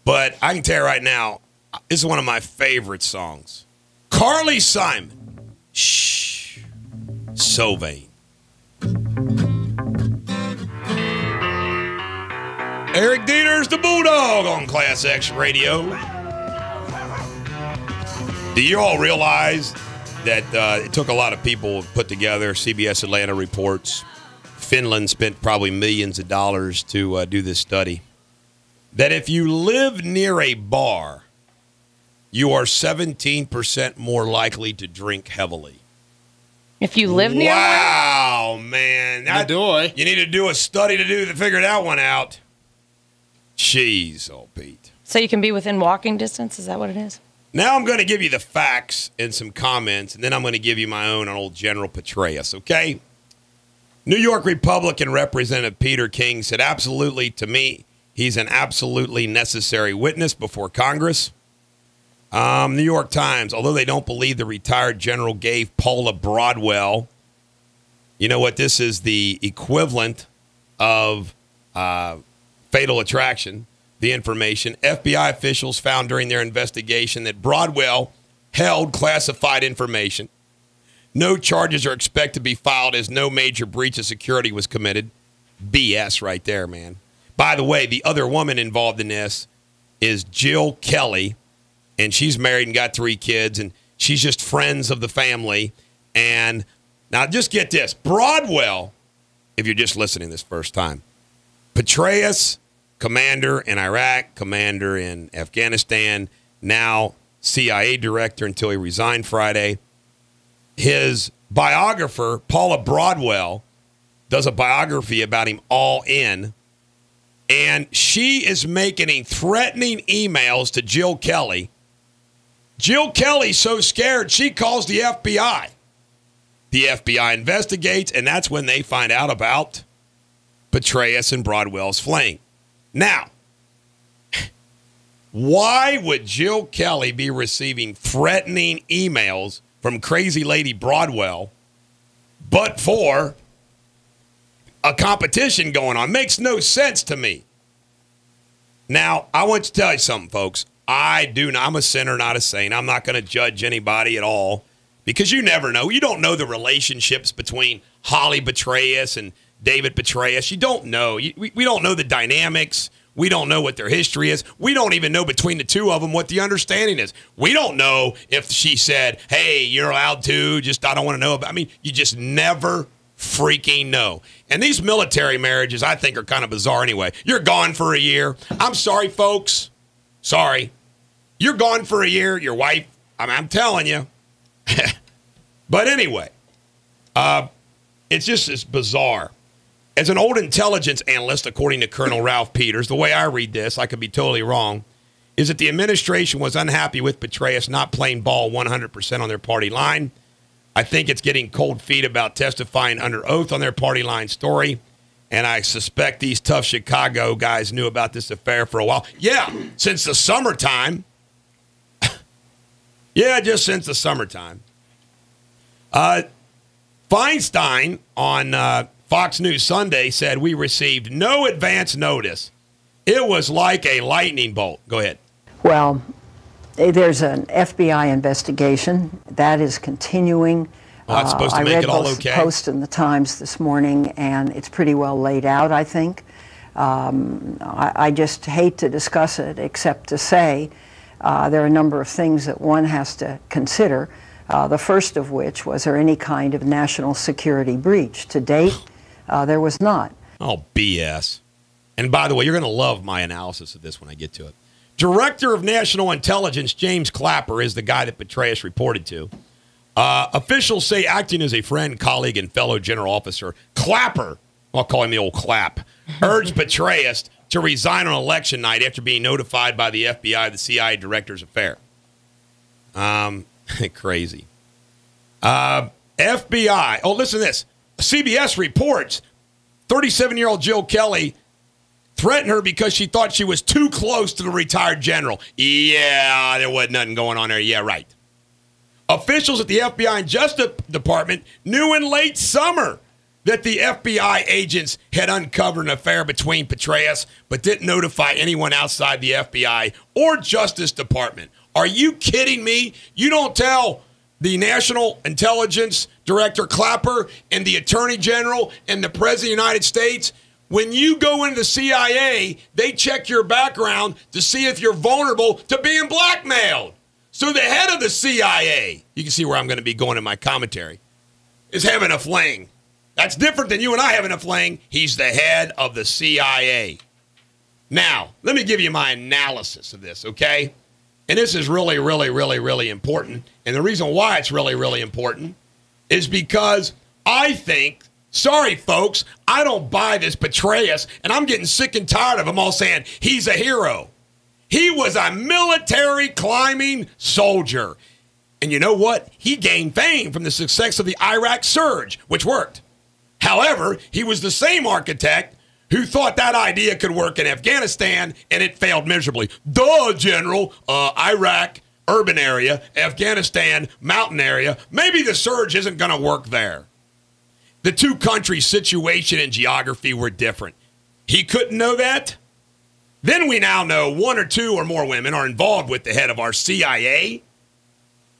But I can tell you right now, this is one of my favorite songs. Carly Simon. Shh. So vain. Eric Deters, the Bulldog on Class X Radio. Do you all realize that it took a lot of people to put together? CBS Atlanta reports Finland spent probably millions of dollars to do this study. That if you live near a bar, you are 17% more likely to drink heavily. If you live near Wow, man. You need to do a study to figure that one out. Jeez, old Pete. So you can be within walking distance? Is that what it is? Now I'm going to give you the facts and some comments, and then I'm going to give you my own on old General Petraeus, okay? New York Republican Representative Peter King said, absolutely, to me, he's an absolutely necessary witness before Congress. New York Times, although they don't believe the retired general gave Paula Broadwell, you know what? This is the equivalent of Fatal Attraction, the information. FBI officials found during their investigation that Broadwell held classified information. No charges are expected to be filed as no major breach of security was committed. BS right there, man. By the way, the other woman involved in this is Jill Kelly, and she's married and got 3 kids, and she's just friends of the family. And now just get this. Broadwell, if you're just listening this first time, Petraeus, commander in Iraq, commander in Afghanistan, now CIA director until he resigned Friday. His biographer, Paula Broadwell, does a biography about him all in. And she is making threatening emails to Jill Kelly. Jill Kelly's so scared, she calls the FBI. The FBI investigates, and that's when they find out about Petraeus and Broadwell's fling. Now, why would Jill Kelly be receiving threatening emails from crazy lady Broadwell but for a competition going on? Makes no sense to me. Now, I want to tell you something, folks. I'm a sinner, not a saint. I'm not going to judge anybody at all because you never know. You don't know the relationships between Holly Petraeus and David Petraeus. You don't know. We don't know the dynamics. We don't know what their history is. We don't even know between the two of them what the understanding is. We don't know if she said, hey, you're allowed to, just I don't want to know about. I mean, you just never freaking know. And these military marriages, I think, are kind of bizarre anyway. You're gone for a year. I'm sorry, folks. Sorry. You're gone for a year. Your wife, I'm telling you. But anyway, it's bizarre. As an old intelligence analyst, according to Colonel Ralph Peters, the way I read this, I could be totally wrong, is that the administration was unhappy with Petraeus not playing ball 100% on their party line. I think it's getting cold feet about testifying under oath on their party line story. And I suspect these tough Chicago guys knew about this affair for a while. Yeah, since the summertime. Yeah, just since the summertime. Feinstein on Fox News Sunday said we received no advance notice. It was like a lightning bolt. Go ahead. Well, there's an FBI investigation that is continuing. That's supposed to make it all okay. I read the Post in the Times this morning, and it's pretty well laid out, I think. I just hate to discuss it, except to say there are a number of things that one has to consider. The first of which, was there any kind of national security breach? To date, there was not. Oh, BS. And by the way, you're going to love my analysis of this when I get to it. Director of National Intelligence James Clapper is the guy that Petraeus reported to. Officials say acting as a friend, colleague, and fellow general officer, Clapper, I'll call him the old Clap, urged Petraeus to resign on election night after being notified by the FBI the CIA director's affair. Crazy. FBI. Oh, listen to this. CBS reports 37-year-old Jill Kelly threatened her because she thought she was too close to the retired general. Yeah, there wasn't nothing going on there. Yeah, right. Officials at the FBI and Justice Department knew in late summer that the FBI agents had uncovered an affair between Petraeus, but didn't notify anyone outside the FBI or Justice Department. Are you kidding me? You don't tell the National Intelligence Director Clapper and the Attorney General and the President of the United States, when you go into the CIA, they check your background to see if you're vulnerable to being blackmailed. So the head of the CIA, you can see where I'm going to be going in my commentary, is having a fling. That's different than you and I having a fling. He's the head of the CIA. Now, let me give you my analysis of this, okay? And this is really, really, really, really important. And the reason why it's really, really important is because I think, sorry, folks, I don't buy this Petraeus, and I'm getting sick and tired of them all saying he's a hero. He was a military climbing soldier. And you know what? He gained fame from the success of the Iraq surge, which worked. However, he was the same architect who thought that idea could work in Afghanistan, and it failed miserably. Duh, General. Iraq, urban area. Afghanistan, mountain area. Maybe the surge isn't going to work there. The two countries' situation and geography were different. He couldn't know that? Then we now know one or two or more women are involved with the head of our CIA.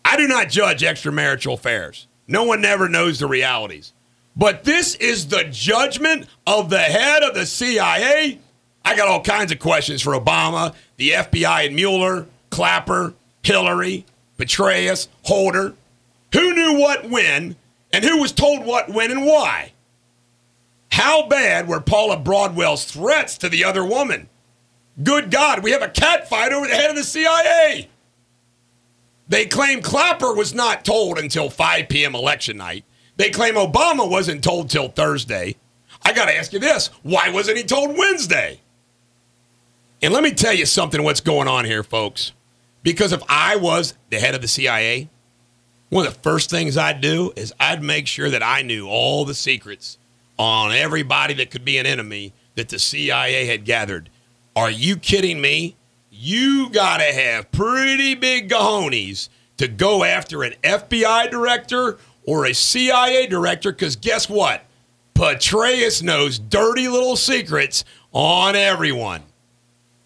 I do not judge extramarital affairs. No one ever knows the realities. But this is the judgment of the head of the CIA? I got all kinds of questions for Obama, the FBI and Mueller, Clapper, Hillary, Petraeus, Holder. Who knew what when, and who was told what when and why? How bad were Paula Broadwell's threats to the other woman? Good God, we have a catfight over the head of the CIA. They claim Clapper was not told until 5 p.m. election night. They claim Obama wasn't told till Thursday. I got to ask you this. Why wasn't he told Wednesday? And let me tell you something what's going on here, folks. Because if I was the head of the CIA, one of the first things I'd do is I'd make sure that I knew all the secrets on everybody that could be an enemy that the CIA had gathered. Are you kidding me? You got to have pretty big cojones to go after an FBI director or a CIA director, because guess what? Petraeus knows dirty little secrets on everyone.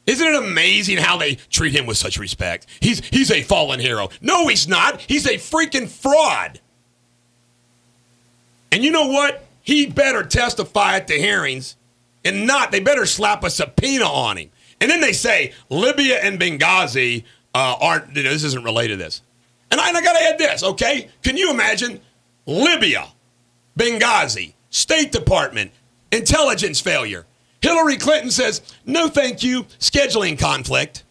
Isn't it amazing how they treat him with such respect? He's a fallen hero. No, he's not. He's a freaking fraud. And you know what? He better testify at the hearings, and not, they better slap a subpoena on him. And then they say Libya and Benghazi aren't, this isn't related to this. And I got to add this, okay? Can you imagine Libya, Benghazi, State Department, intelligence failure? Hillary Clinton says, no, thank you, scheduling conflict.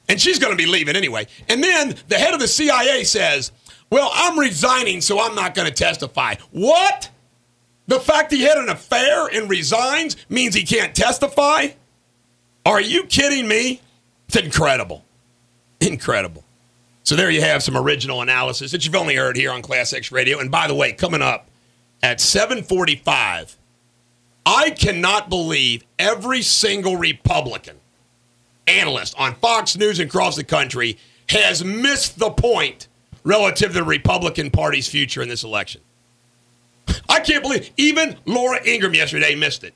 And she's going to be leaving anyway. And then the head of the CIA says, well, I'm resigning, so I'm not going to testify. What? The fact he had an affair and resigns means he can't testify? Are you kidding me? It's incredible. Incredible. So there you have some original analysis that you've only heard here on Class X Radio. And by the way, coming up at 7:45, I cannot believe every single Republican analyst on Fox News and across the country has missed the point relative to the Republican Party's future in this election. I can't believe even Laura Ingraham yesterday missed it.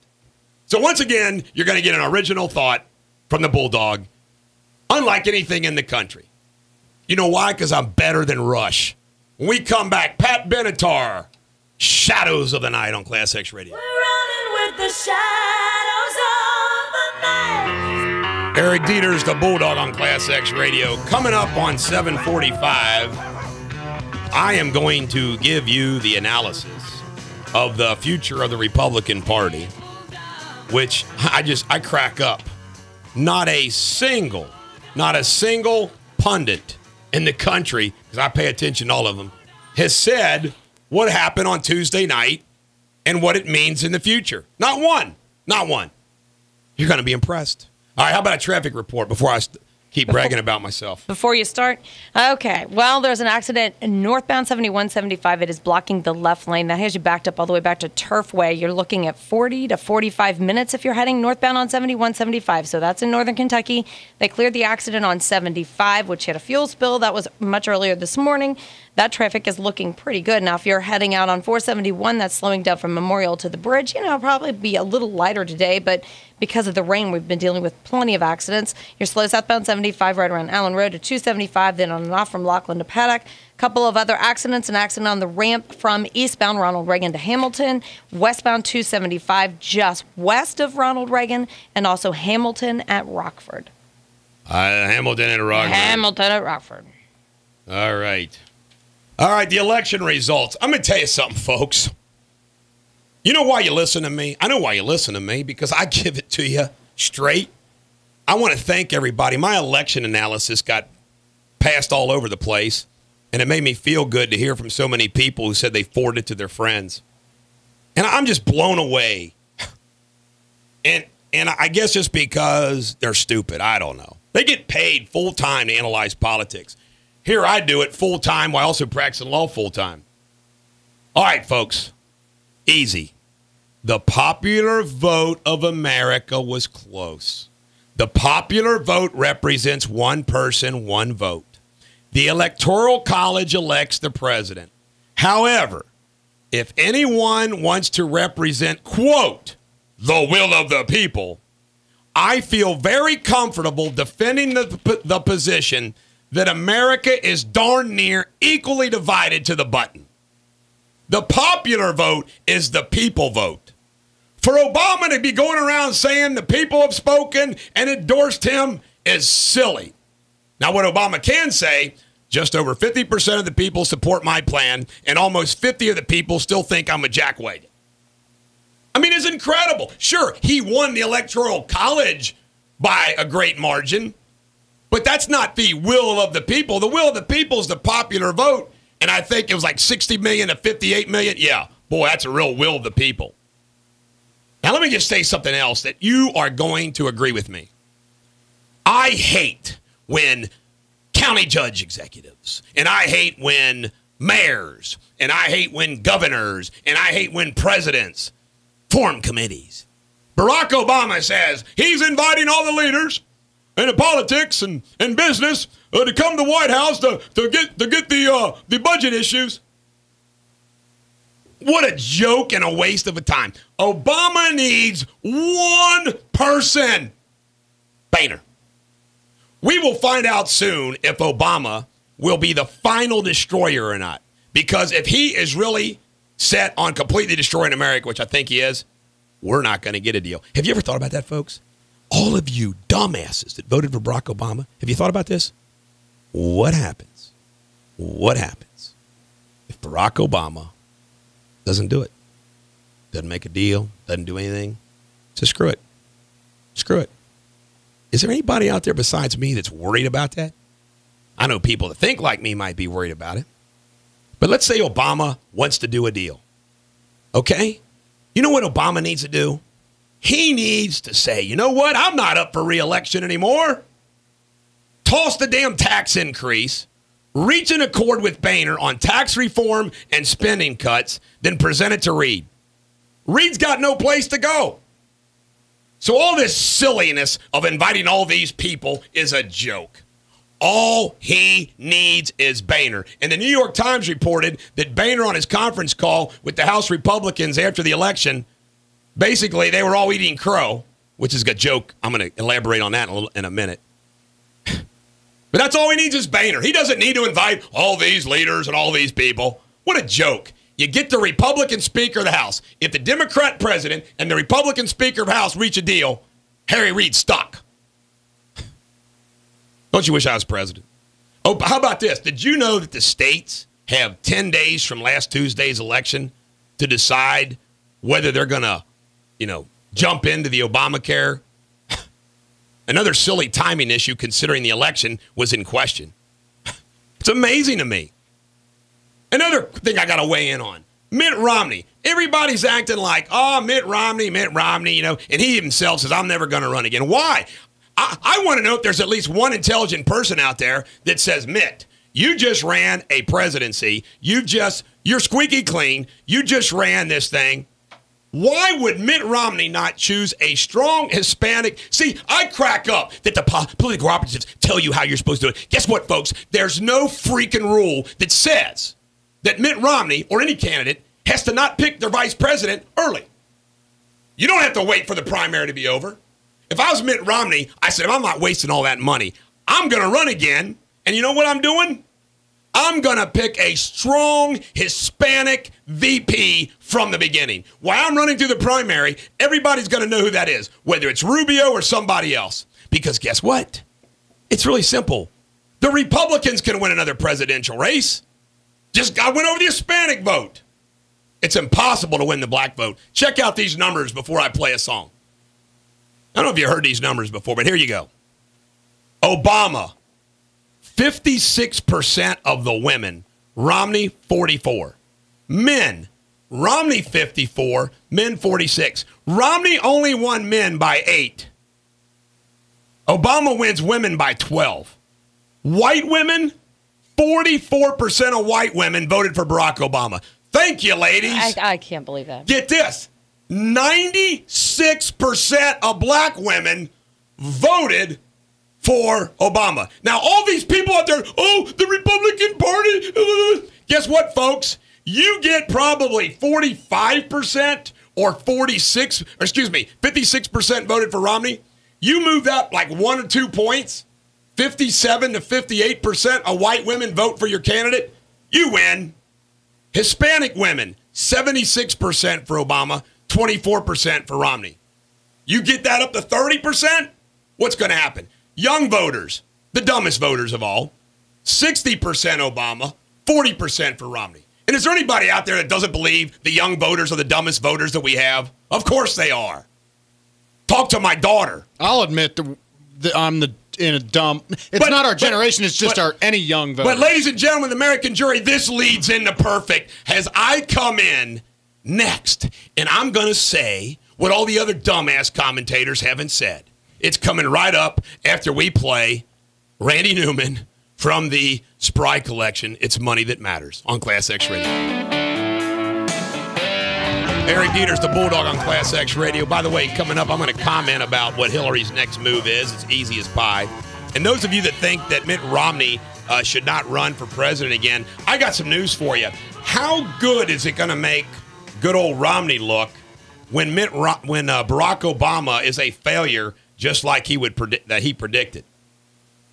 So once again, you're going to get an original thought from the Bulldog, unlike anything in the country. You know why? Because I'm better than Rush. When we come back, Pat Benatar, Shadows of the Night on Class X Radio. We're running with the shadows of the night. Eric Deters, the Bulldog on Class X Radio. Coming up on 745, I am going to give you the analysis of the future of the Republican Party, which I crack up. Not a single pundit in the country, because I pay attention to all of them, has said what happened on Tuesday night and what it means in the future. Not one. You're going to be impressed. All right, how about a traffic report before I keep bragging about myself? Before you start? Okay. Well, there's an accident in northbound 7175. It is blocking the left lane. That has you backed up all the way back to Turfway. You're looking at 40 to 45 minutes if you're heading northbound on 7175. So that's in northern Kentucky. They cleared the accident on 75, which had a fuel spill. That was much earlier this morning. That traffic is looking pretty good. Now, if you're heading out on 471, that's slowing down from Memorial to the bridge. It'll probably be a little lighter today, but because of the rain, we've been dealing with plenty of accidents. You're slow southbound 75 right around Allen Road to 275, then on and off from Laughlin to Paddock. A couple of other accidents, an accident on the ramp from eastbound Ronald Reagan to Hamilton, westbound 275 just west of Ronald Reagan, and also Hamilton at Rockford. Hamilton at Rockford. All right, the election results. I'm going to tell you something, folks. You know why you listen to me? I know why you listen to me, because I give it to you straight. I want to thank everybody. My election analysis got passed all over the place, and it made me feel good to hear from so many people who said they forwarded it to their friends. And I'm just blown away. And I guess just because they're stupid, I don't know. They get paid full-time to analyze politics. Here I do it full-time while also practicing law full-time. All right, folks. Easy. The popular vote of America was close. The popular vote represents one person, one vote. The Electoral College elects the president. However, if anyone wants to represent, quote, the will of the people, I feel very comfortable defending the position that America is darn near equally divided to the button. The popular vote is the people vote. For Obama to be going around saying the people have spoken and endorsed him is silly. Now, what Obama can say, just over 50% of the people support my plan, and almost 50% of the people still think I'm a jackwagon. I mean, it's incredible. Sure, he won the Electoral College by a great margin, but that's not the will of the people. The will of the people is the popular vote, and I think it was like 60 million to 58 million. Yeah, boy, that's a real will of the people. Now, let me just say something else that you are going to agree with me. I hate when county judge executives, and I hate when mayors, and I hate when governors, and I hate when presidents form committees. Barack Obama says he's inviting all the leaders in politics and business to come to the White House to get the budget issues. What a joke and a waste of a time. Obama needs one person. Boehner. We will find out soon if Obama will be the final destroyer or not. Because if he is really set on completely destroying America, which I think he is, we're not going to get a deal. Have you ever thought about that, folks? All of you dumbasses that voted for Barack Obama, have you thought about this? What happens? What happens if Barack Obama doesn't do it? Doesn't make a deal, doesn't do anything? So screw it. Screw it. Is there anybody out there besides me that's worried about that? I know people that think like me might be worried about it. But let's say Obama wants to do a deal. Okay? You know what Obama needs to do? He needs to say, you know what? I'm not up for re-election anymore. Toss the damn tax increase, reach an accord with Boehner on tax reform and spending cuts, then present it to Reid. Reid's got no place to go. So all this silliness of inviting all these people is a joke. All he needs is Boehner. And the New York Times reported that Boehner on his conference call with the House Republicans after the election, basically they were all eating crow, which is a joke. I'm going to elaborate on that in a minute. But that's all he needs is Boehner. He doesn't need to invite all these leaders and all these people. What a joke. You get the Republican Speaker of the House. If the Democrat president and the Republican Speaker of the House reach a deal, Harry Reid's stuck. Don't you wish I was president? Oh, how about this? Did you know that the states have 10 days from last Tuesday's election to decide whether they're going to, jump into the Obamacare? Another silly timing issue considering the election was in question. It's amazing to me. Another thing I got to weigh in on. Mitt Romney. Everybody's acting like, Mitt Romney, and he himself says, I'm never going to run again. Why? I want to know if there's at least one intelligent person out there that says, Mitt, you just ran a presidency. You're squeaky clean. You just ran this thing. Why would Mitt Romney not choose a strong Hispanic? See, I crack up that the political operatives tell you how you're supposed to do it. Guess what, folks? There's no freaking rule that says that Mitt Romney or any candidate has to not pick their vice president early. You don't have to wait for the primary to be over. If I was Mitt Romney, I said, I'm not wasting all that money. I'm going to run again. And you know what I'm doing? I'm going to pick a strong Hispanic VP from the beginning. While I'm running through the primary, everybody's going to know who that is, whether it's Rubio or somebody else. Because guess what? It's really simple. The Republicans can win another presidential race. Just got to win over the Hispanic vote. It's impossible to win the black vote. Check out these numbers before I play a song. I don't know if you heard these numbers before, but here you go. Obama, 56% of the women, Romney 44. Men, Romney 54, men 46. Romney only won men by 8. Obama wins women by 12. White women, 44% of white women voted for Barack Obama. Thank you, ladies. I can't believe that. Get this. 96% of black women voted for Obama. Now, all these people out there, the Republican Party. Guess what, folks? You get probably 45% or 56% voted for Romney. You move that like 1 or 2 points, 57 to 58% of white women vote for your candidate. You win. Hispanic women, 76% for Obama, 24% for Romney. You get that up to 30%, what's going to happen? Young voters, the dumbest voters of all, 60% Obama, 40% for Romney. And is there anybody out there that doesn't believe the young voters are the dumbest voters that we have? Of course they are. Talk to my daughter. I'll admit I'm in a dumb. It's not our generation. It's just any young voter. But ladies and gentlemen, the American jury, this leads into perfect. As I come in next, and I'm going to say what all the other dumbass commentators haven't said. It's coming right up after we play Randy Newman from the Spry Collection. It's Money That Matters on Class X Radio. Eric Deters, the Bulldog on Class X Radio. By the way, coming up, I'm going to comment about what Hillary's next move is. It's easy as pie. And those of you that think that Mitt Romney should not run for president again, I got some news for you. How good is it going to make good old Romney look when Barack Obama is a failure, just like he predicted?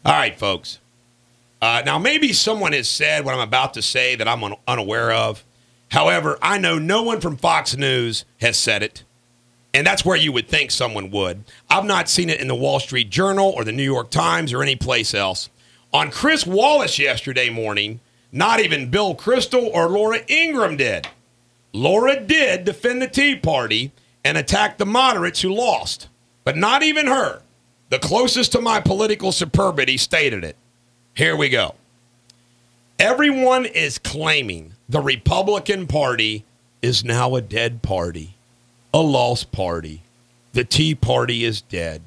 All right, folks. Now, maybe someone has said what I'm about to say that I'm unaware of. However, I know no one from Fox News has said it, and that's where you would think someone would. I've not seen it in the Wall Street Journal or the New York Times or any place else. On Chris Wallace yesterday morning, not even Bill Kristol or Laura Ingraham did. Laura did defend the Tea Party and attack the moderates who lost, but not even her. The closest to my political superbity stated it. Here we go. Everyone is claiming the Republican Party is now a dead party, a lost party. The Tea Party is dead.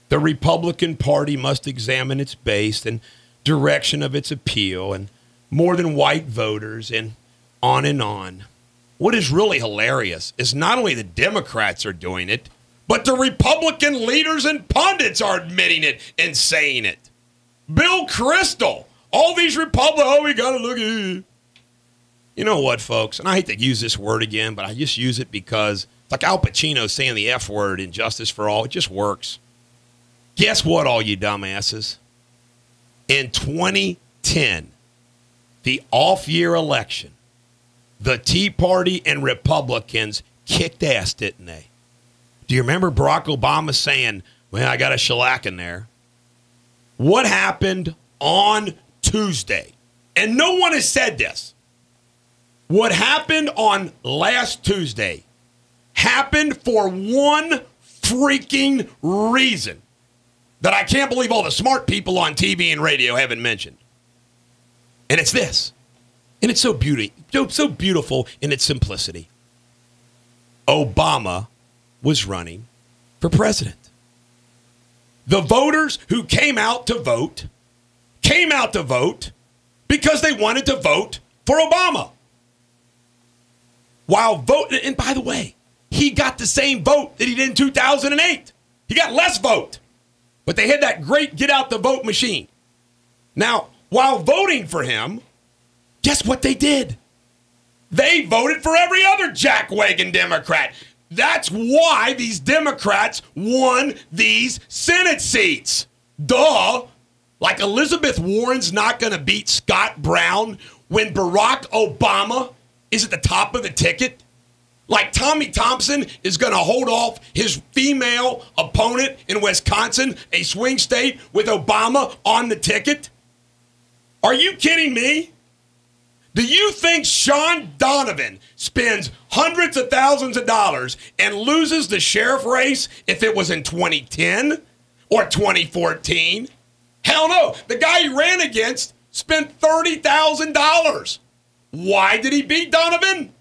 The Republican Party must examine its base and direction of its appeal and more than white voters and on and on. What is really hilarious is not only the Democrats are doing it, but the Republican leaders and pundits are admitting it and saying it. Bill Kristol, all these Republicans, we got to look at it. You know what, folks? And I hate to use this word again, but I just use it because it's like Al Pacino saying the F word in Justice for All. It just works. Guess what, all you dumbasses? In 2010, the off-year election, the Tea Party and Republicans kicked ass, didn't they? Do you remember Barack Obama saying, well, I got a shellac in there? what happened on Tuesday, and no one has said this, what happened on last Tuesday happened for one freaking reason that I can't believe all the smart people on TV and radio haven't mentioned. And it's this. And it's so beautiful in its simplicity. Obama was running for president. The voters who came out to vote because they wanted to vote for Obama. While voting, and by the way, he got the same vote that he did in 2008. He got less vote. But they had that great get out the vote machine. Now, while voting for him, guess what they did? They voted for every other jackwagon Democrat. That's why these Democrats won these Senate seats. Duh. Like Elizabeth Warren's not going to beat Scott Brown when Barack Obama is at the top of the ticket. Like Tommy Thompson is going to hold off his female opponent in Wisconsin, a swing state, with Obama on the ticket. Are you kidding me? Do you think Sean Donovan spends hundreds of thousands of dollars and loses the sheriff race if it was in 2010 or 2014? Hell no. The guy he ran against spent $30,000. Why did he beat Donovan?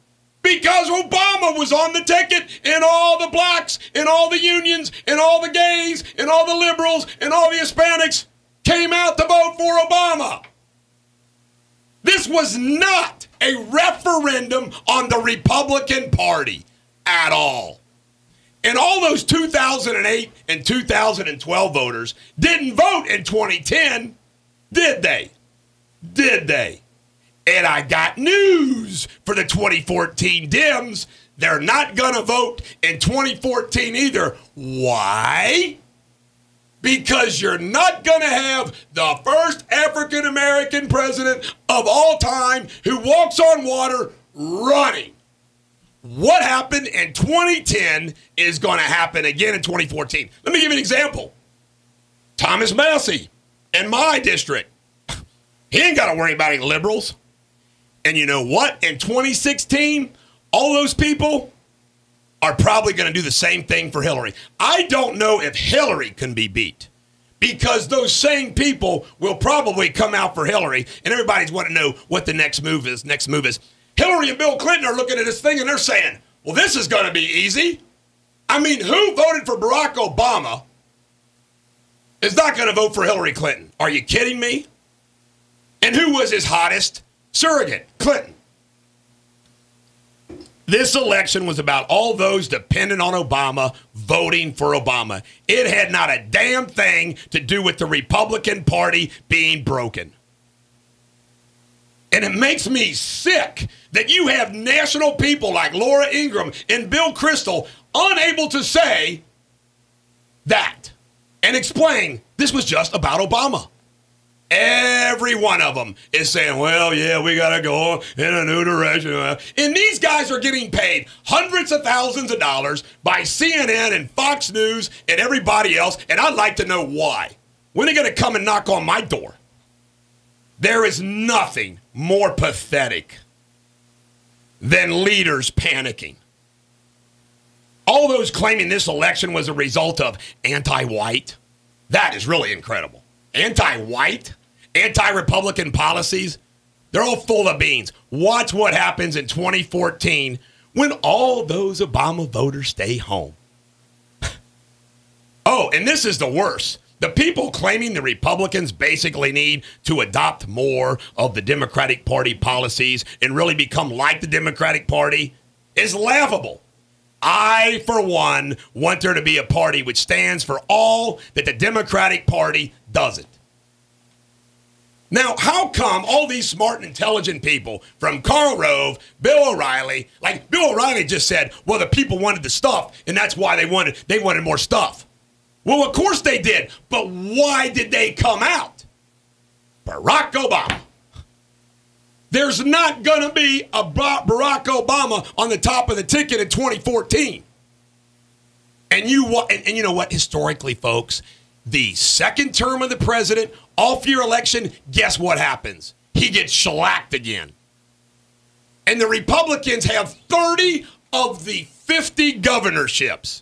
Because Obama was on the ticket, and all the blacks and all the unions and all the gays and all the liberals and all the Hispanics came out to vote for Obama. This was not a referendum on the Republican Party at all. And all those 2008 and 2012 voters didn't vote in 2010, did they? Did they? And I got news for the 2014 Dems. They're not going to vote in 2014 either. Why? Because you're not going to have the first African-American president of all time who walks on water running. What happened in 2010 is going to happen again in 2014. Let me give you an example. Thomas Massey in my district. He ain't got to worry about any liberals. And you know what? In 2016, all those people are probably going to do the same thing for Hillary. I don't know if Hillary can be beat because those same people will probably come out for Hillary, and everybody's want to know what the next move is. Next move is Hillary and Bill Clinton are looking at this thing, and they're saying, well, this is going to be easy. I mean, who voted for Barack Obama is not going to vote for Hillary Clinton? Are you kidding me? And who was his hottest surrogate? Clinton. This election was about all those dependent on Obama voting for Obama. It had not a damn thing to do with the Republican Party being broken. And it makes me sick that you have national people like Laura Ingraham and Bill Kristol unable to say that and explain this was just about Obama. Every one of them is saying, well, yeah, we got to go in a new direction. And these guys are getting paid hundreds of thousands of dollars by CNN and Fox News and everybody else, and I'd like to know why. When are they going to come and knock on my door? There is nothing more pathetic than leaders panicking. All those claiming this election was a result of anti-white, that is really incredible. Anti-white, anti-Republican policies, they're all full of beans. Watch what happens in 2014 when all those Obama voters stay home. Oh, and this is the worst. The people claiming the Republicans basically need to adopt more of the Democratic Party policies and really become like the Democratic Party is laughable. I, for one, want there to be a party which stands for all that the Democratic Party doesn't. Now, how come all these smart and intelligent people from Karl Rove, Bill O'Reilly, like Bill O'Reilly just said, well, the people wanted the stuff, and that's why they wanted more stuff. Well, of course they did, but why did they come out? Barack Obama. There's not going to be a Barack Obama on the top of the ticket in 2014. And you know what? Historically, folks, the second term of the president, off-year election, guess what happens? He gets shellacked again. And the Republicans have 30 of the 50 governorships.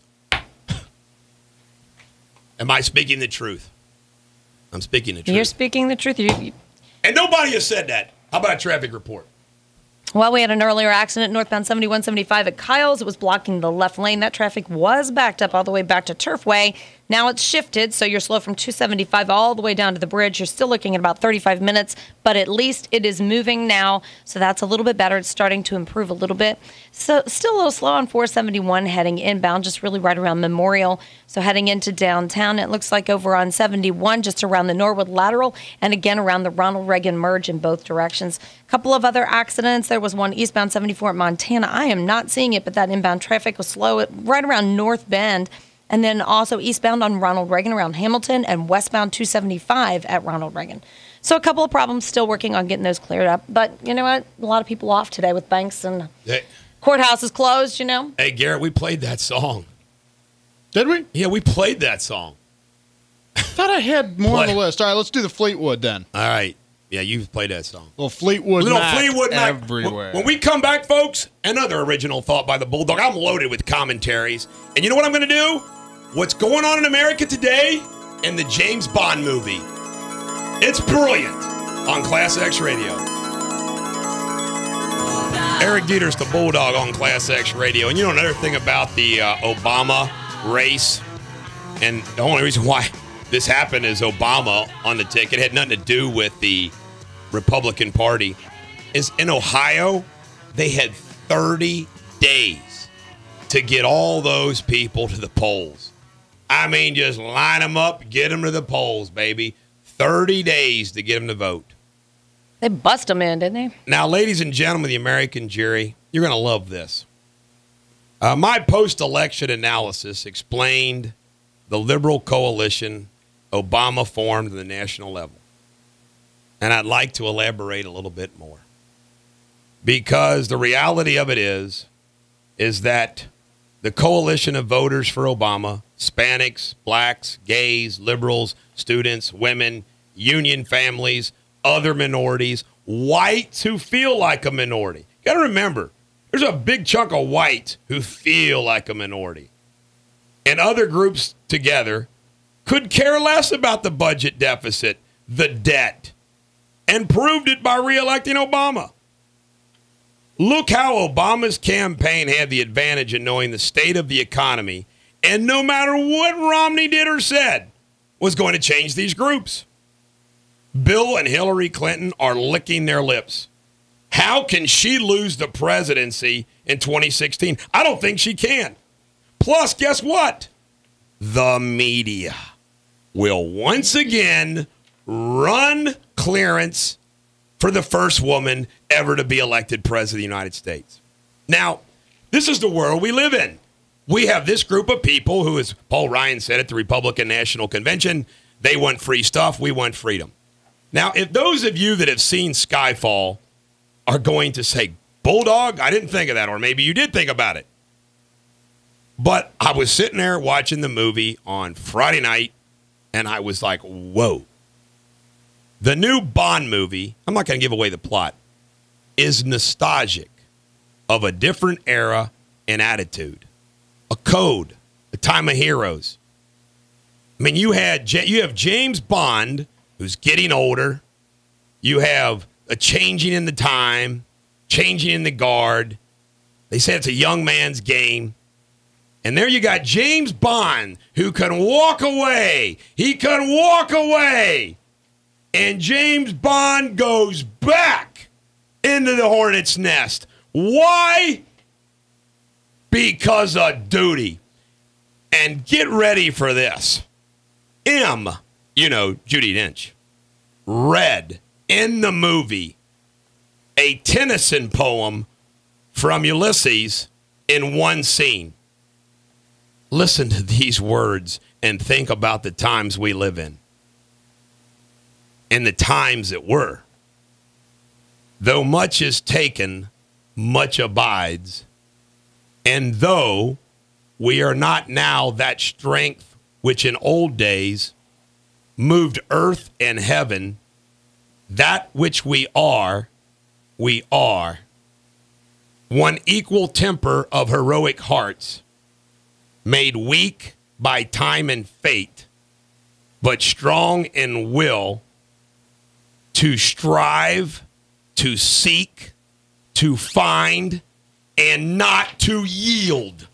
Am I speaking the truth? I'm speaking the truth. You're speaking the truth. And nobody has said that. How about a traffic report? Well, we had an earlier accident northbound 7175 at Kyle's. It was blocking the left lane. That traffic was backed up all the way back to Turfway. Now it's shifted, so you're slow from 275 all the way down to the bridge. You're still looking at about 35 minutes, but at least it is moving now, so that's a little bit better. It's starting to improve a little bit. So still a little slow on 471 heading inbound, just really right around Memorial. So heading into downtown, it looks like over on 71, just around the Norwood Lateral, and again around the Ronald Reagan Merge in both directions. A couple of other accidents. There was one eastbound 74 at Montana. I am not seeing it, but that inbound traffic was slow right around North Bend. And then also eastbound on Ronald Reagan around Hamilton and westbound 275 at Ronald Reagan. So a couple of problems, still working on getting those cleared up. But you know what? A lot of people off today with banks and courthouses closed, you know. Hey, Garrett, we played that song. Did we? Yeah, we played that song. I thought I had more on the list. All right, let's do the Fleetwood then. All right. Yeah, you've played that song. Little Fleetwood Mac everywhere. When we come back, folks, another original thought by the Bulldog. I'm loaded with commentaries. And you know what I'm going to do? What's going on in America today and the James Bond movie. It's brilliant on Class X Radio. Eric Deters, the Bulldog on Class X Radio. And you know another thing about the Obama race, and the only reason why this happened is Obama on the ticket. It had nothing to do with the Republican Party. Is in Ohio, they had 30 days to get all those people to the polls. I mean, just line them up, get them to the polls, baby. 30 days to get them to vote. They bust them in, didn't they? Now, ladies and gentlemen, the American jury, you're going to love this. My post-election analysis explained the liberal coalition Obama formed at the national level. And I'd like to elaborate a little bit more. Because the reality of it is that the coalition of voters for Obama, Hispanics, blacks, gays, liberals, students, women, union families, other minorities, whites who feel like a minority. You got to remember, there's a big chunk of whites who feel like a minority. And other groups together could care less about the budget deficit, the debt, and proved it by reelecting Obama. Look how Obama's campaign had the advantage in knowing the state of the economy, and no matter what Romney did or said, was going to change these groups. Bill and Hillary Clinton are licking their lips. How can she lose the presidency in 2016? I don't think she can. Plus, guess what? The media will once again run clearance for the first woman ever to be elected president of the United States. Now, this is the world we live in. We have this group of people who, as Paul Ryan said at the Republican National Convention, they want free stuff, we want freedom. Now, if those of you that have seen Skyfall are going to say, Bulldog, I didn't think of that, or maybe you did think about it. But I was sitting there watching the movie on Friday night, and I was like, whoa. The new Bond movie, I'm not going to give away the plot, is nostalgic of a different era and attitude. A code, a time of heroes. I mean, you have James Bond, who's getting older. You have a changing in the time, changing in the guard. They say it's a young man's game. And there you got James Bond, who can walk away. He can walk away. And James Bond goes back into the hornet's nest. Why? Because of duty. And get ready for this. M, Judi Dench, read in the movie a Tennyson poem from Ulysses in one scene. Listen to these words and think about the times we live in. And the times that were. Though much is taken, much abides. And though we are not now that strength which in old days moved earth and heaven, that which we are, one equal temper of heroic hearts, made weak by time and fate, but strong in will, to strive, to seek, to find, and not to yield.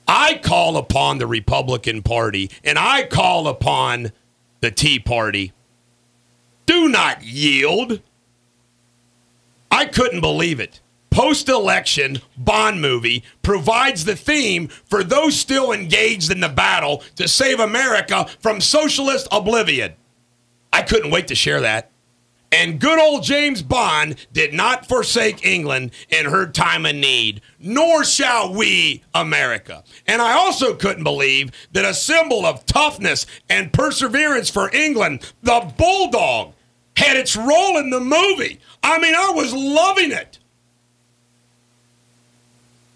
I call upon the Republican Party, and I call upon the Tea Party. Do not yield. I couldn't believe it. Post-election Bond movie provides the theme for those still engaged in the battle to save America from socialist oblivion. I couldn't wait to share that. And good old James Bond did not forsake England in her time of need, nor shall we, America. And I also couldn't believe that a symbol of toughness and perseverance for England, the Bulldog, had its role in the movie. I mean, I was loving it.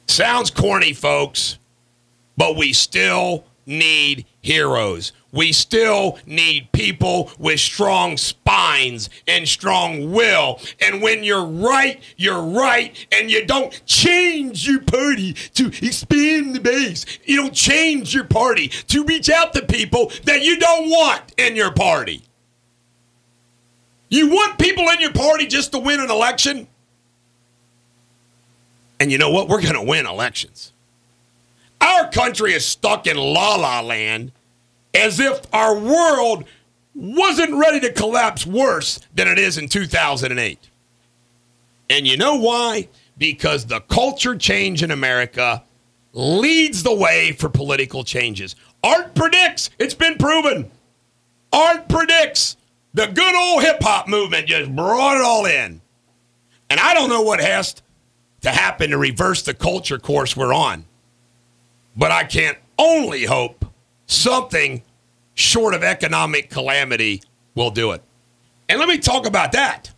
Sounds corny, folks, but we still need heroes. We still need people with strong spines and strong will. And when you're right, and you don't change your party to expand the base. You don't change your party to reach out to people that you don't want in your party. You want people in your party just to win an election? And you know what? We're going to win elections. Our country is stuck in la-la land as if our world wasn't ready to collapse worse than it is in 2008. And you know why? Because the culture change in America leads the way for political changes. Art predicts. It's been proven. Art predicts. The good old hip-hop movement just brought it all in. And I don't know what has to happen to reverse the culture course we're on. But I can only hope something short of economic calamity will do it. And let me talk about that.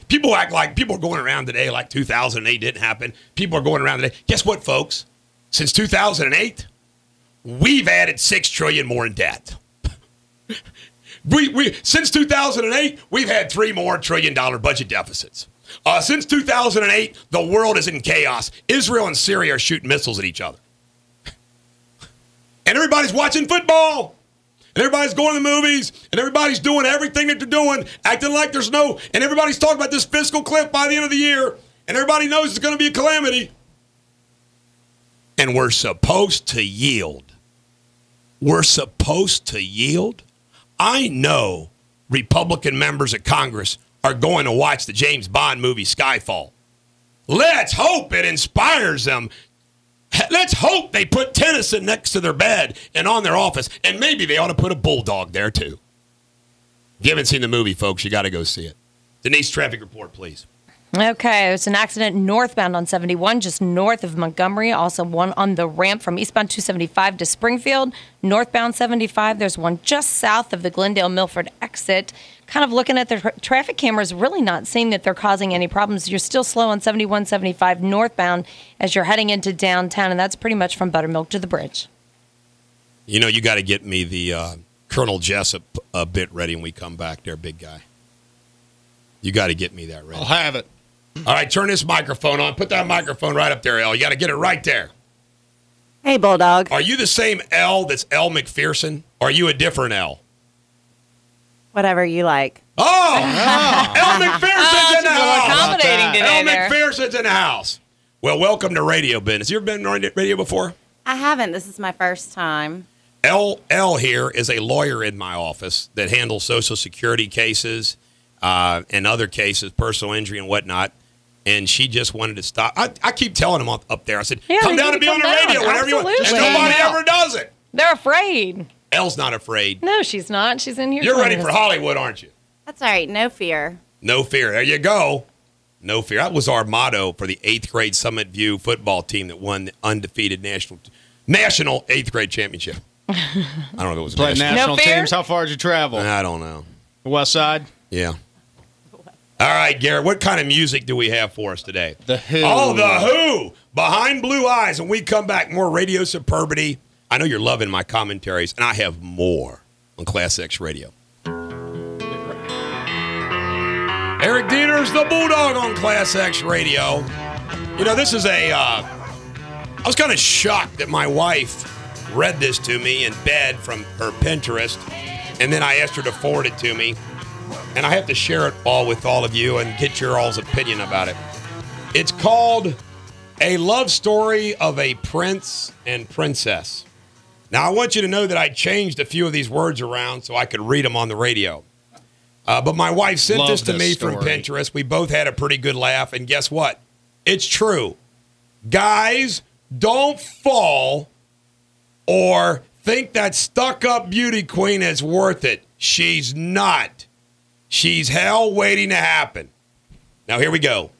People act like people are going around today like 2008 didn't happen. People are going around today. Guess what, folks? Since 2008, we've added $6 trillion more in debt. Since 2008, we've had $3 more trillion budget deficits. Since 2008, the world is in chaos. Israel and Syria are shooting missiles at each other. And everybody's watching football. And everybody's going to the movies. And everybody's doing everything that they're doing, acting like there's no. And everybody's talking about this fiscal cliff by the end of the year. And everybody knows it's going to be a calamity. And we're supposed to yield. We're supposed to yield. I know Republican members of Congress are going to watch the James Bond movie Skyfall. Let's hope it inspires them. Let's hope they put Tennyson next to their bed and on their office. And maybe they ought to put a Bulldog there, too. If you haven't seen the movie, folks, you got to go see it. Denise, traffic report, please. Okay, it's an accident northbound on 71, just north of Montgomery. Also one on the ramp from eastbound 275 to Springfield. Northbound 75, there's one just south of the Glendale-Milford exit. Kind of looking at the traffic cameras, really not seeing that they're causing any problems. You're still slow on 71, 75 northbound as you're heading into downtown, and that's pretty much from Buttermilk to the bridge. You know, you got to get me the Colonel Jessup bit ready when we come back there, big guy. You got to get me that ready. I'll have it. All right, turn this microphone on. Put that microphone right up there, Elle. You got to get it right there. Hey, Bulldog. Are you the same Elle that's Elle McPherson? Or are you a different Elle? Whatever you like. Oh! Elle McPherson's in the house. Accommodating today Elle there. McPherson's in the house. Well, welcome to radio business. You ever been on radio before? I haven't. This is my first time. Elle here is a lawyer in my office that handles Social Security cases and other cases, personal injury and whatnot. And she just wanted to stop. I keep telling them up there. I said, come down and be on the radio whenever you want. And nobody ever does it. They're afraid. Elle's not afraid. No, she's not. She's in here. You're ready for Hollywood, aren't you? That's all right. No fear. No fear. There you go. No fear. That was our motto for the 8th grade Summit View football team that won the undefeated national 8th grade championship. I don't know if it was Played national teams. How far did you travel? I don't know. West Side? Yeah. All right, Garrett, what kind of music do we have for us today? The Who. Oh, The Who. Behind Blue Eyes. When we come back, more Radio Superbity. I know you're loving my commentaries, and I have more on Class X Radio. Eric Deters, the Bulldog on Class X Radio. You know, this is I was kind of shocked that my wife read this to me in bed from her Pinterest, and then I asked her to forward it to me, and I have to share it all with all of you and get your all's opinion about it. It's called A Love Story of a Prince and Princess. Now, I want you to know that I changed a few of these words around so I could read them on the radio. But my wife sent this to me from Pinterest. We both had a pretty good laugh, and guess what? It's true. Guys, don't fall or think that stuck-up beauty queen is worth it. She's not. She's hell waiting to happen. Now, here we go.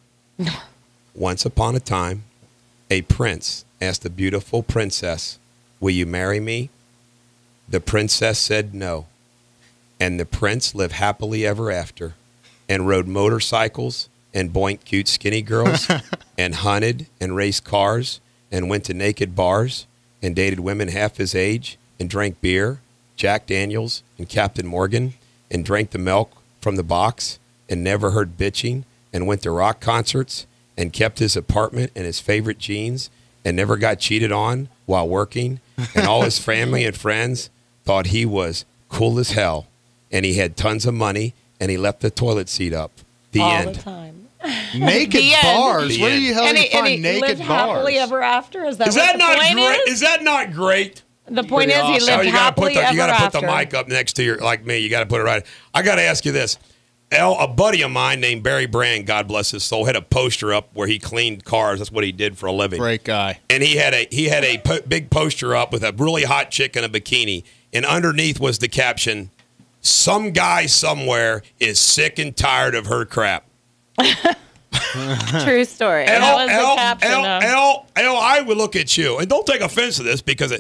Once upon a time, a prince asked a beautiful princess, "Will you marry me?" The princess said no. And the prince lived happily ever after and rode motorcycles and boinked cute skinny girls and hunted and raced cars and went to naked bars and dated women half his age and drank beer, Jack Daniels and Captain Morgan, and drank the milk from the box and never heard bitching and went to rock concerts and kept his apartment and his favorite jeans and never got cheated on while working, and all his family and friends thought he was cool as hell, and he had tons of money, and he left the toilet seat up. The all end. The time. Naked The bars. end. Where do you hell you find naked lived happily bars? ever after. Is that Is what that the not point great? is? Is that not great? The point is, he lived you gotta happily ever you gotta after. put the mic up next to your, like me. You got to put it right. I got to ask you this. A buddy of mine named Barry Brand, God bless his soul, had a poster up where he cleaned cars. That's what he did for a living. Great guy. And he had a big poster up with a really hot chick in a bikini, and underneath was the caption, "Some guy somewhere is sick and tired of her crap." True story. I would look at you, and don't take offense to this because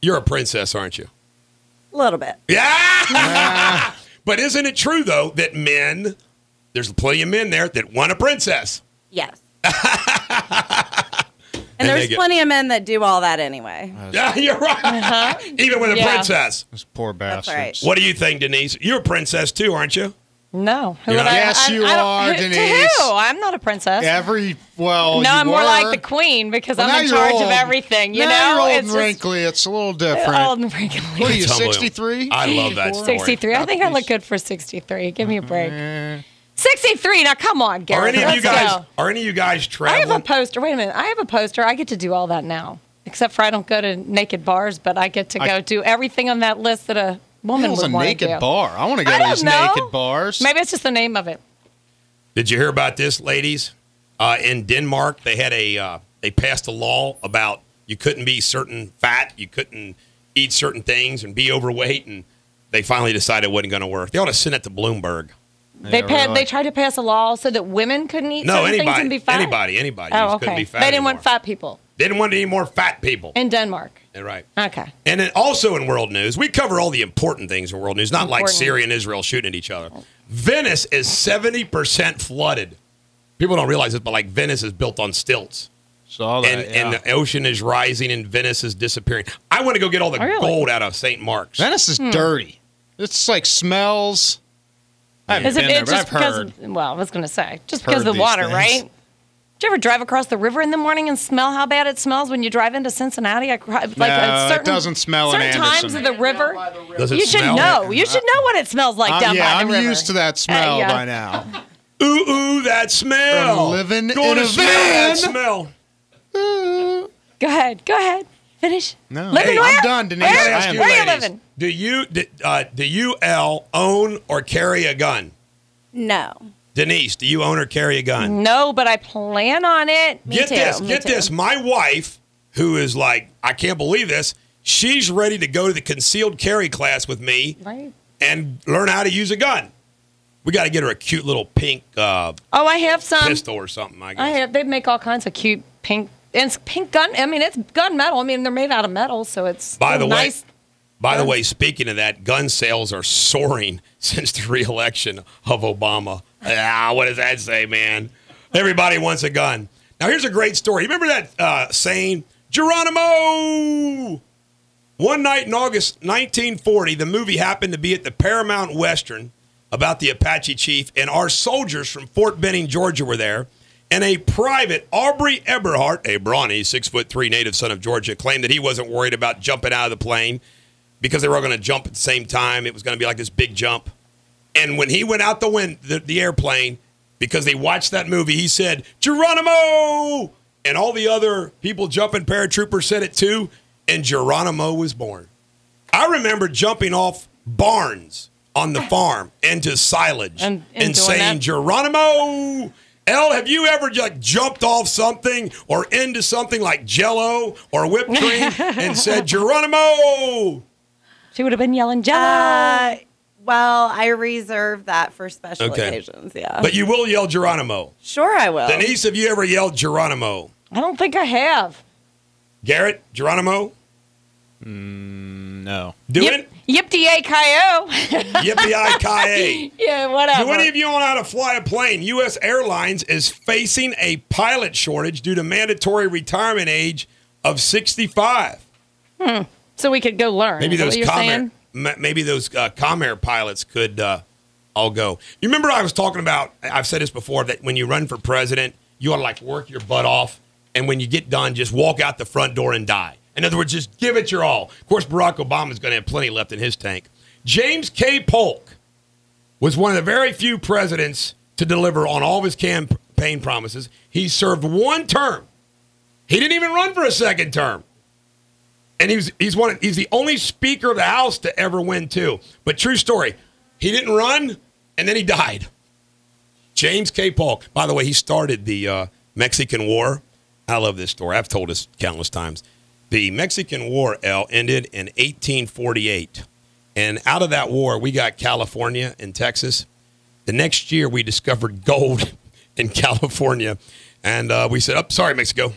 you're a princess, aren't you? A little bit. Yeah. But isn't it true, though, that there's plenty of men there that want a princess? Yes. And there's plenty of men that do all that anyway. Yeah, you're right. Uh-huh. Even with a princess. Those poor bastards. right. What do you think, Denise? You're a princess, too, aren't you? No. You're not? Yes, you are, To Denise. who? I'm not a princess. No, I'm more like the queen because I'm in charge of everything. You know, you're old it's and wrinkly. It's a little different. Old and wrinkly. What are you, 63? I love that story. 63. I think I look good for 63. Give me a break. 63. Now, come on, Gary. Are any of you guys I traveling? have a poster. Wait a minute. I have a poster. I get to do all that now, except for I don't go to naked bars, but I get to go do everything on that list that a woman would a want to do. naked bar? I want to go to these naked bars. Maybe it's just the name of it. Did you hear about this, ladies? In Denmark, they had they passed a law about you couldn't be certain fat, you couldn't eat certain things and be overweight, and they finally decided it wasn't going to work. They ought to send it to Bloomberg. They tried to pass a law so that women couldn't eat certain things and be fat. Anybody. Oh, You just couldn't okay. be fat They didn't anymore. want fat people They didn't want any more fat people. in Denmark. Yeah, right. Okay. And then also in world news, we cover all the important things in world news, not like Syria and Israel shooting at each other. Venice is 70% flooded. People don't realize this, but like Venice is built on stilts. Saw that, and the ocean is rising and Venice is disappearing. I want to go get all the gold out of St. Mark's. Venice is dirty. It's like smells. I haven't been there, but I've heard. Well, I was going to say, just because of the water, right? Did you ever drive across the river in the morning and smell how bad it smells when you drive into Cincinnati? It doesn't smell in certain Anderson. times of the river. Does it You should smell? know. You should know what it smells like down by the river. I'm used to that smell Yeah. by now. Ooh, that smell. From living Go in to a smell van. that smell. Go ahead. Finish. No, Living where? I'm done, Denise. Where, I am where are you ladies, living? Do you own or carry a gun? No. Denise, do you own or carry a gun? No, but I plan on it. Get this. My wife, who is like, I can't believe this, she's ready to go to the concealed carry class with me and learn how to use a gun. We got to get her a cute little pink I have some pistol or something, I guess. They make all kinds of cute pink. And it's pink gun. I mean, it's gunmetal. I mean, they're made out of metal, so it's nice. By the way, speaking of that, gun sales are soaring since the re-election of Obama. What does that say, man? Everybody wants a gun. Now, here's a great story. Remember that saying, Geronimo? One night in August 1940, the movie happened to be at the Paramount Western about the Apache chief, and our soldiers from Fort Benning, Georgia were there. And a private, Aubrey Eberhart, a brawny 6'3" native son of Georgia, claimed that he wasn't worried about jumping out of the plane because they were all going to jump at the same time. It was going to be like this big jump. And when he went out the airplane, because they watched that movie, he said, "Geronimo!" And all the other people jumping, paratroopers said it too, and Geronimo was born. I remember jumping off barns on the farm into silage and saying, "Geronimo!" Elle, have you ever jumped off something or into something like Jell-O or whipped cream and said, "Geronimo"? She would have been yelling Jell-O. Well, I reserve that for special occasions, yeah. But you will yell Geronimo. Sure I will. Denise, have you ever yelled Geronimo? I don't think I have. Garrett, Geronimo? No. Do it? Yip-de-ay-ki-yo. Yippee-ki-yay. Yeah, whatever. Do any of you know how to fly a plane? U.S. Airlines is facing a pilot shortage due to mandatory retirement age of 65. So we could go learn. Maybe Is that those what you're saying? Comair pilots could all go. You remember I was talking about, I've said this before, that when you run for president, you ought to work your butt off, and when you get done, just walk out the front door and die. In other words, just give it your all. Of course, Barack Obama's going to have plenty left in his tank. James K. Polk was one of the very few presidents to deliver on all of his campaign promises. He served one term. He didn't even run for a second term. And he's the only Speaker of the House to ever win two. But true story, he didn't run, and then he died. James K. Polk. By the way, he started the Mexican War. I love this story. I've told this countless times. The Mexican War, ended in 1848. And out of that war, we got California and Texas. The next year, we discovered gold in California. And we said, "Oh, sorry, Mexico."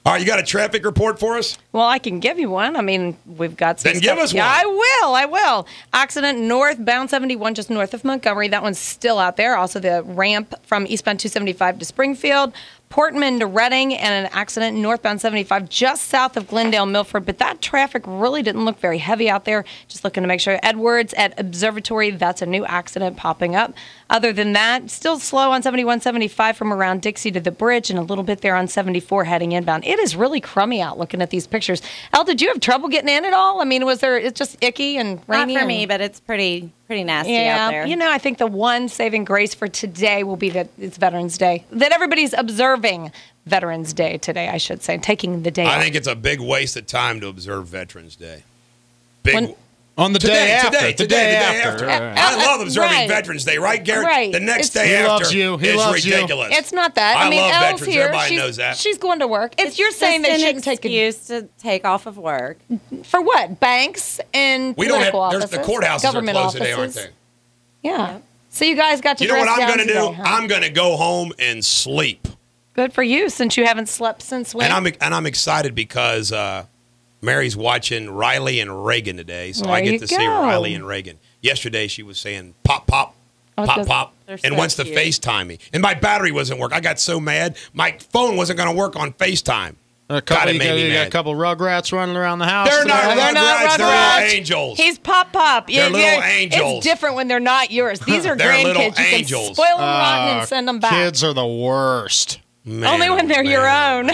All right, you got a traffic report for us? Well, I can give you one. I mean, we've got some Then stuff. give us Yeah, one. I will. Accident northbound 71 just north of Montgomery. That one's still out there. Also, the ramp from eastbound 275 to Springfield. Portman to Reading, and an accident northbound 75 just south of Glendale, Milford. But that traffic really didn't look very heavy out there. Just looking to make sure. Edwards at Observatory, that's a new accident popping up. Other than that, still slow on 71, 75 from around Dixie to the bridge, and a little bit there on 74 heading inbound. It is really crummy out looking at these pictures. Elle, did you have trouble getting in at all? I mean, it's just icky and rainy? Not for me, but it's pretty nasty out there. You know, I think the one saving grace for today will be that it's Veterans Day. That everybody's observing Veterans Day today, I should say, taking the day off. I think it's a big waste of time to observe Veterans Day. On the day after. I love observing Veterans Day, right, Garrett? Right. The next day after is ridiculous. It's not that. I mean, love Elle's veterans. here. Everybody knows that. She's going to work. You're saying they shouldn't take excuse to take off of work. For what? Banks and political offices? The courthouses government are closed offices. today, aren't they? Yeah. So you guys got to You know dress what I'm down going to do? today, huh? I'm going to go home and sleep. Good for you, since you haven't slept since when? And I'm excited because Mary's watching Riley and Reagan today, so I get to see Riley and Reagan. Yesterday she was saying pop, pop, pop, pop, and wants to FaceTime me. And my battery wasn't working. I got so mad. My phone wasn't going to work on FaceTime. You got a couple rugrats running around the house. They're not rugrats. They're little angels. He's Pop. They're little angels. It's different when they're not yours. These are They're little grandkids. You angels. can spoil them rotten and send them back. Kids are the worst. Only when they're your own.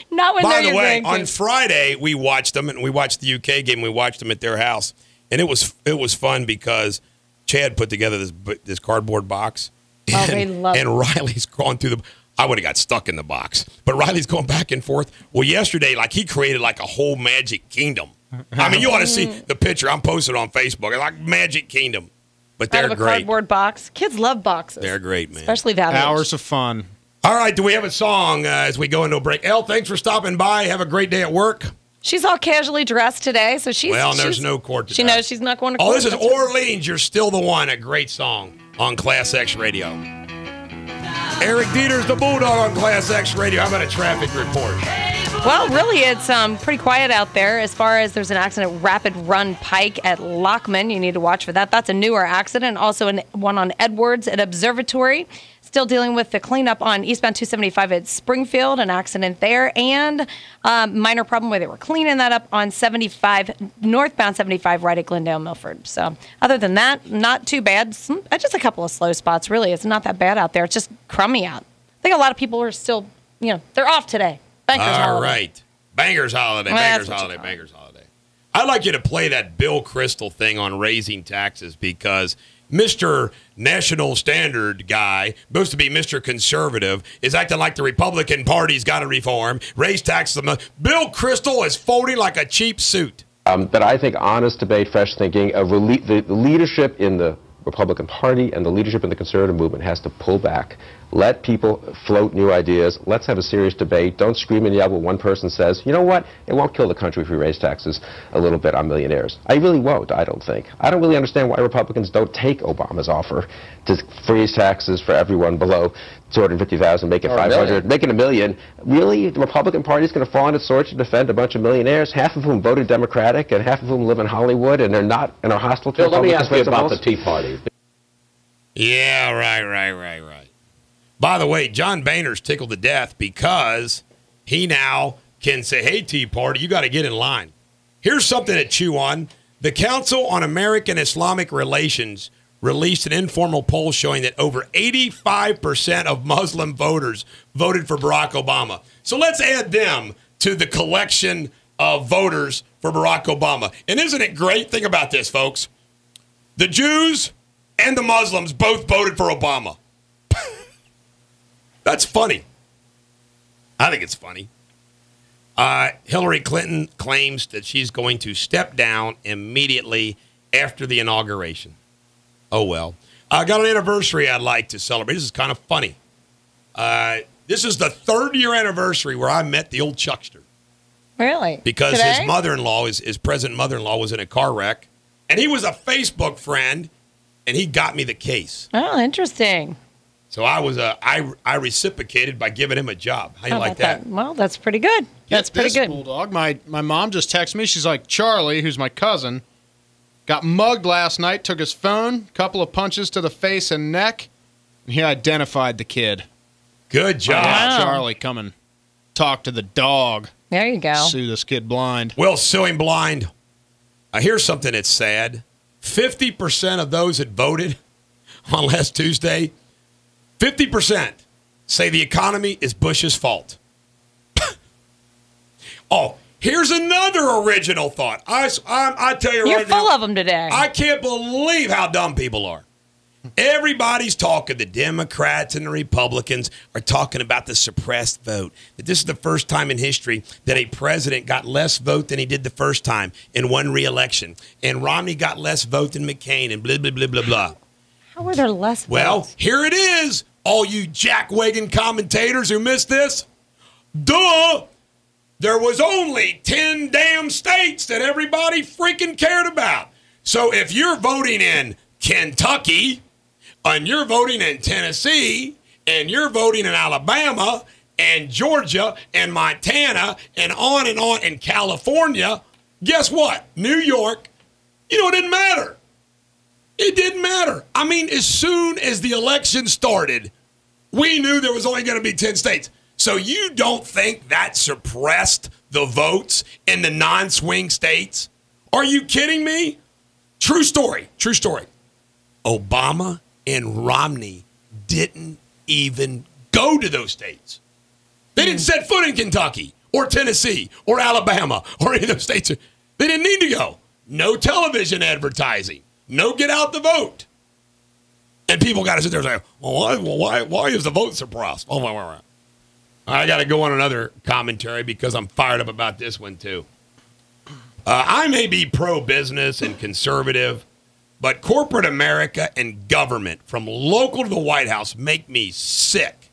Not when they're your grandkids. By the way, on Friday we watched them, and we watched the UK game. We watched them at their house, and it was fun because Chad put together this cardboard box. Oh, they love it. And Riley's going through I would have got stuck in the box. But Riley's going back and forth. Well, yesterday, he created a whole Magic Kingdom. I mean, you ought to see the picture. I'm posted on Facebook. It's like Magic Kingdom. But they're out of a great. Cardboard box. Kids love boxes. They're great, man. Especially that Hours of fun. All right, do we have a song as we go into a break? Elle, thanks for stopping by. Have a great day at work. She's all casually dressed today, so there's no court today. She knows she's not going to court. Oh, this is Orleans. You're Still the One. A great song on Class X Radio. Eric Deters, the Bulldog on Class X Radio. How about a traffic report? Well, really, it's pretty quiet out there as far as there's an accident, Rapid Run Pike at Lockman. You need to watch for that. That's a newer accident. Also one on Edwards at Observatory. still dealing with the cleanup on eastbound 275 at Springfield, an accident there, and minor problem where they were cleaning that up on 75, northbound 75 right at Glendale Milford. So other than that, not too bad. Just a couple of slow spots, really. It's not that bad out there. It's just crummy out. I think a lot of people are still, they're off today. Bankers holiday. All right. Bangers holiday, bangers holiday, bangers holiday. I'd like you to play that Bill Kristol thing on raising taxes because Mr. National Standard guy, supposed to be Mr. Conservative, is acting like the Republican Party's got to reform, raise taxes. Bill Kristol is folding like a cheap suit. But I think honest debate, fresh thinking, the leadership in the Republican Party and the leadership in the conservative movement has to pull back. Let people float new ideas. Let's have a serious debate. Don't scream and yell when one person says, you know what, it won't kill the country if we raise taxes a little bit on millionaires. I really won't, I don't think. I don't really understand why Republicans don't take Obama's offer to freeze taxes for everyone below $250,000, make it $500,000, make it $1 million. Really, the Republican Party is going to fall on its sword to defend a bunch of millionaires, half of whom voted Democratic and half of whom live in Hollywood, and they're not and are hostile to Bill, Republicans. let me ask you about the Tea Party. Yeah, right. By the way, John Boehner's tickled to death because he now can say, hey, Tea Party, you got to get in line. Here's something to chew on. The Council on American Islamic Relations released an informal poll showing that over 85% of Muslim voters voted for Barack Obama. So let's add them to the collection of voters for Barack Obama. And isn't it great? Think about this, folks. The Jews and the Muslims both voted for Obama. That's funny. I think it's funny. Hillary Clinton claims that she's going to step down immediately after the inauguration. Oh, well. I got an anniversary I'd like to celebrate. This is kind of funny. This is the 3rd-year anniversary where I met the old Chuckster. Really? Because Today? his mother-in-law, his present mother-in-law, was in a car wreck. And he was a Facebook friend, and he got me the case. Oh, interesting. So I reciprocated by giving him a job. How do you like that? Well, that's pretty good. That's pretty good. Bulldog. My mom just texted me. She's like, Charlie, who's my cousin, got mugged last night, took his phone, couple of punches to the face and neck, and he identified the kid. Good job. Wow. Charlie, come and talk to the dog. There you go. Sue this kid blind. We'll sue him blind. Here's something that's sad. 50% of those that voted on last Tuesday, 50% say the economy is Bush's fault. Oh, here's another original thought. I tell you You're right now. full of them today. I can't believe how dumb people are. Everybody's talking. The Democrats and the Republicans are talking about the suppressed vote. That this is the first time in history that a president got less vote than he did the first time in one re-election. And Romney got less vote than McCain and blah, blah, blah, blah, blah. How are there less Well, votes? here it is, all you jackwagon commentators who missed this. Duh! There was only 10 damn states that everybody freaking cared about. So if you're voting in Kentucky, and you're voting in Tennessee, and you're voting in Alabama, and Georgia, and Montana, and on, and California, guess what? New York, it didn't matter. It didn't matter. I mean, as soon as the election started, we knew there was only going to be 10 states. So you don't think that suppressed the votes in the non-swing states? Are you kidding me? True story. True story. Obama and Romney didn't even go to those states. They didn't set foot in Kentucky or Tennessee or Alabama or any of those states. They didn't need to go. No television advertising. No get out the vote. And people got to sit there and say, why is the vote suppressed? I got to go on another commentary because I'm fired up about this one too. I may be pro-business and conservative, but corporate America and government, from local to the White House, make me sick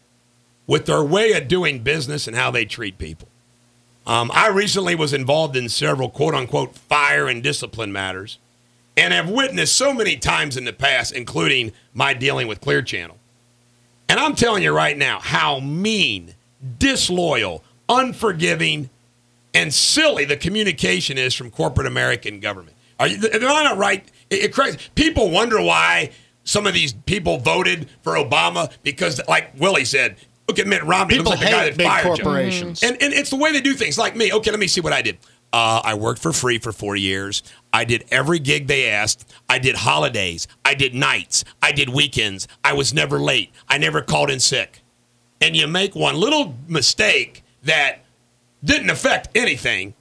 with their way of doing business and how they treat people. I recently was involved in several quote-unquote fire and discipline matters and have witnessed so many times in the past, including my dealing with Clear Channel. And I'm telling you right now how mean, disloyal, unforgiving, and silly the communication is from corporate American government. Am I not right? People wonder why some of these people voted for Obama because, like Willie said, look at Mitt Romney. People looks like the guy hate that big fired corporations. you. And it's the way they do things. Like me. Okay, let me see what I did. I worked for free for 4 years. I did every gig they asked. I did holidays. I did nights. I did weekends. I was never late. I never called in sick. And you make one little mistake that didn't affect anything,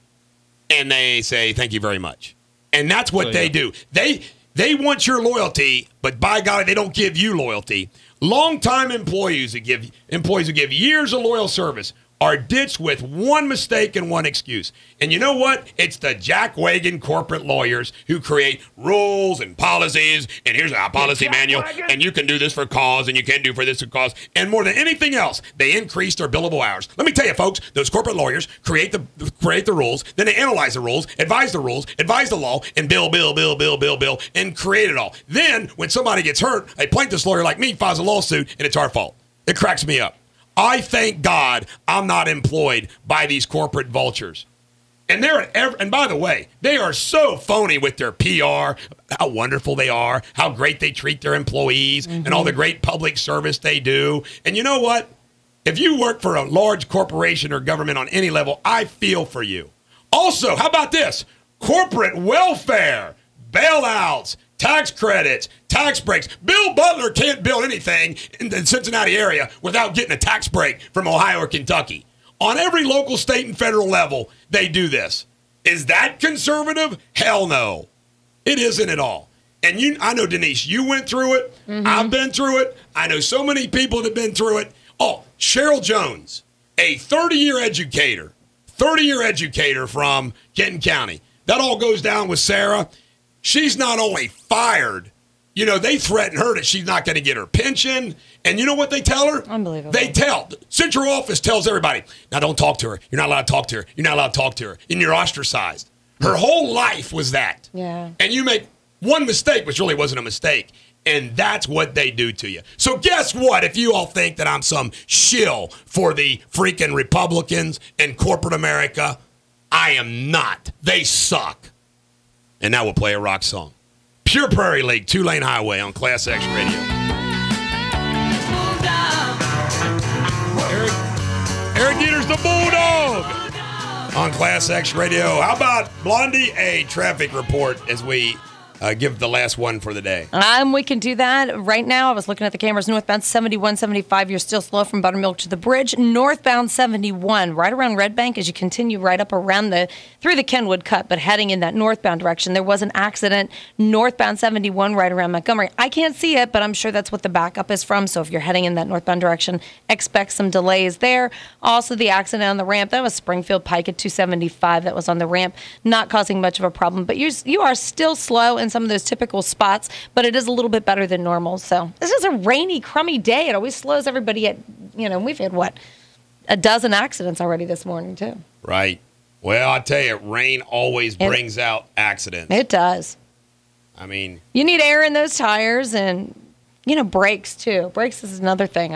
and they say, thank you very much. And that's what they do. They want your loyalty, but by golly, they don't give you loyalty. Longtime employees who give years of loyal service are ditched with one mistake and one excuse. And you know what? It's the jackwagon corporate lawyers who create rules and policies, and here's a policy manual, and you can do this for cause, and you can't do for this for cause. And more than anything else, they increase their billable hours. Let me tell you, folks, those corporate lawyers create the rules, then they analyze the rules, advise the law, and bill, and create it all. Then, when somebody gets hurt, a plaintiff's lawyer like me files a lawsuit, and it's our fault. It cracks me up. I thank God I'm not employed by these corporate vultures. And and by the way, they are so phony with their PR, how wonderful they are, how great they treat their employees, and all the great public service they do. And you know what? If you work for a large corporation or government on any level, I feel for you. Also, how about this? Corporate welfare, bailouts, tax credits, tax breaks. Bill Butler can't build anything in the Cincinnati area without getting a tax break from Ohio or Kentucky. On every local, state, and federal level, they do this. Is that conservative? Hell no. It isn't at all. And I know, Denise, you went through it. I've been through it. I know so many people that have been through it. Oh, Cheryl Jones, a 30-year educator from Kenton County. That all goes down with Sarah. She's not only fired, they threaten her that she's not going to get her pension. And you know what they tell her? Unbelievable. Central Office tells everybody, now don't talk to her. You're not allowed to talk to her. You're not allowed to talk to her. And you're ostracized. Her whole life was that. Yeah. And you make one mistake, which really wasn't a mistake. And that's what they do to you. So guess what? If you all think that I'm some shill for the freaking Republicans and corporate America, I am not. They suck. And now we'll play a rock song. Pure Prairie League, 2-Lane Highway on Class X Radio. Eric Deters, the Bulldog, on Class X Radio. How about Blondie? A traffic report as we give the last one for the day. We can do that right now. I was looking at the cameras. Northbound 71, 75, you're still slow from Buttermilk to the bridge. Northbound 71, right around Red Bank as you continue right up around through the Kenwood Cut, but heading in that northbound direction. There was an accident northbound 71 right around Montgomery. I can't see it, but I'm sure that's what the backup is from. So if you're heading in that northbound direction, expect some delays there. Also, the accident on the ramp, that was Springfield Pike at 275. That was on the ramp, not causing much of a problem. But you are still slow in some of those typical spots, but it is a little bit better than normal. So this is a rainy, crummy day. It always slows everybody at, we've had, a dozen accidents already this morning, too. Right. Well, I tell you, rain always brings out accidents. It does. I mean, you need air in those tires and, brakes, too. Brakes is another thing.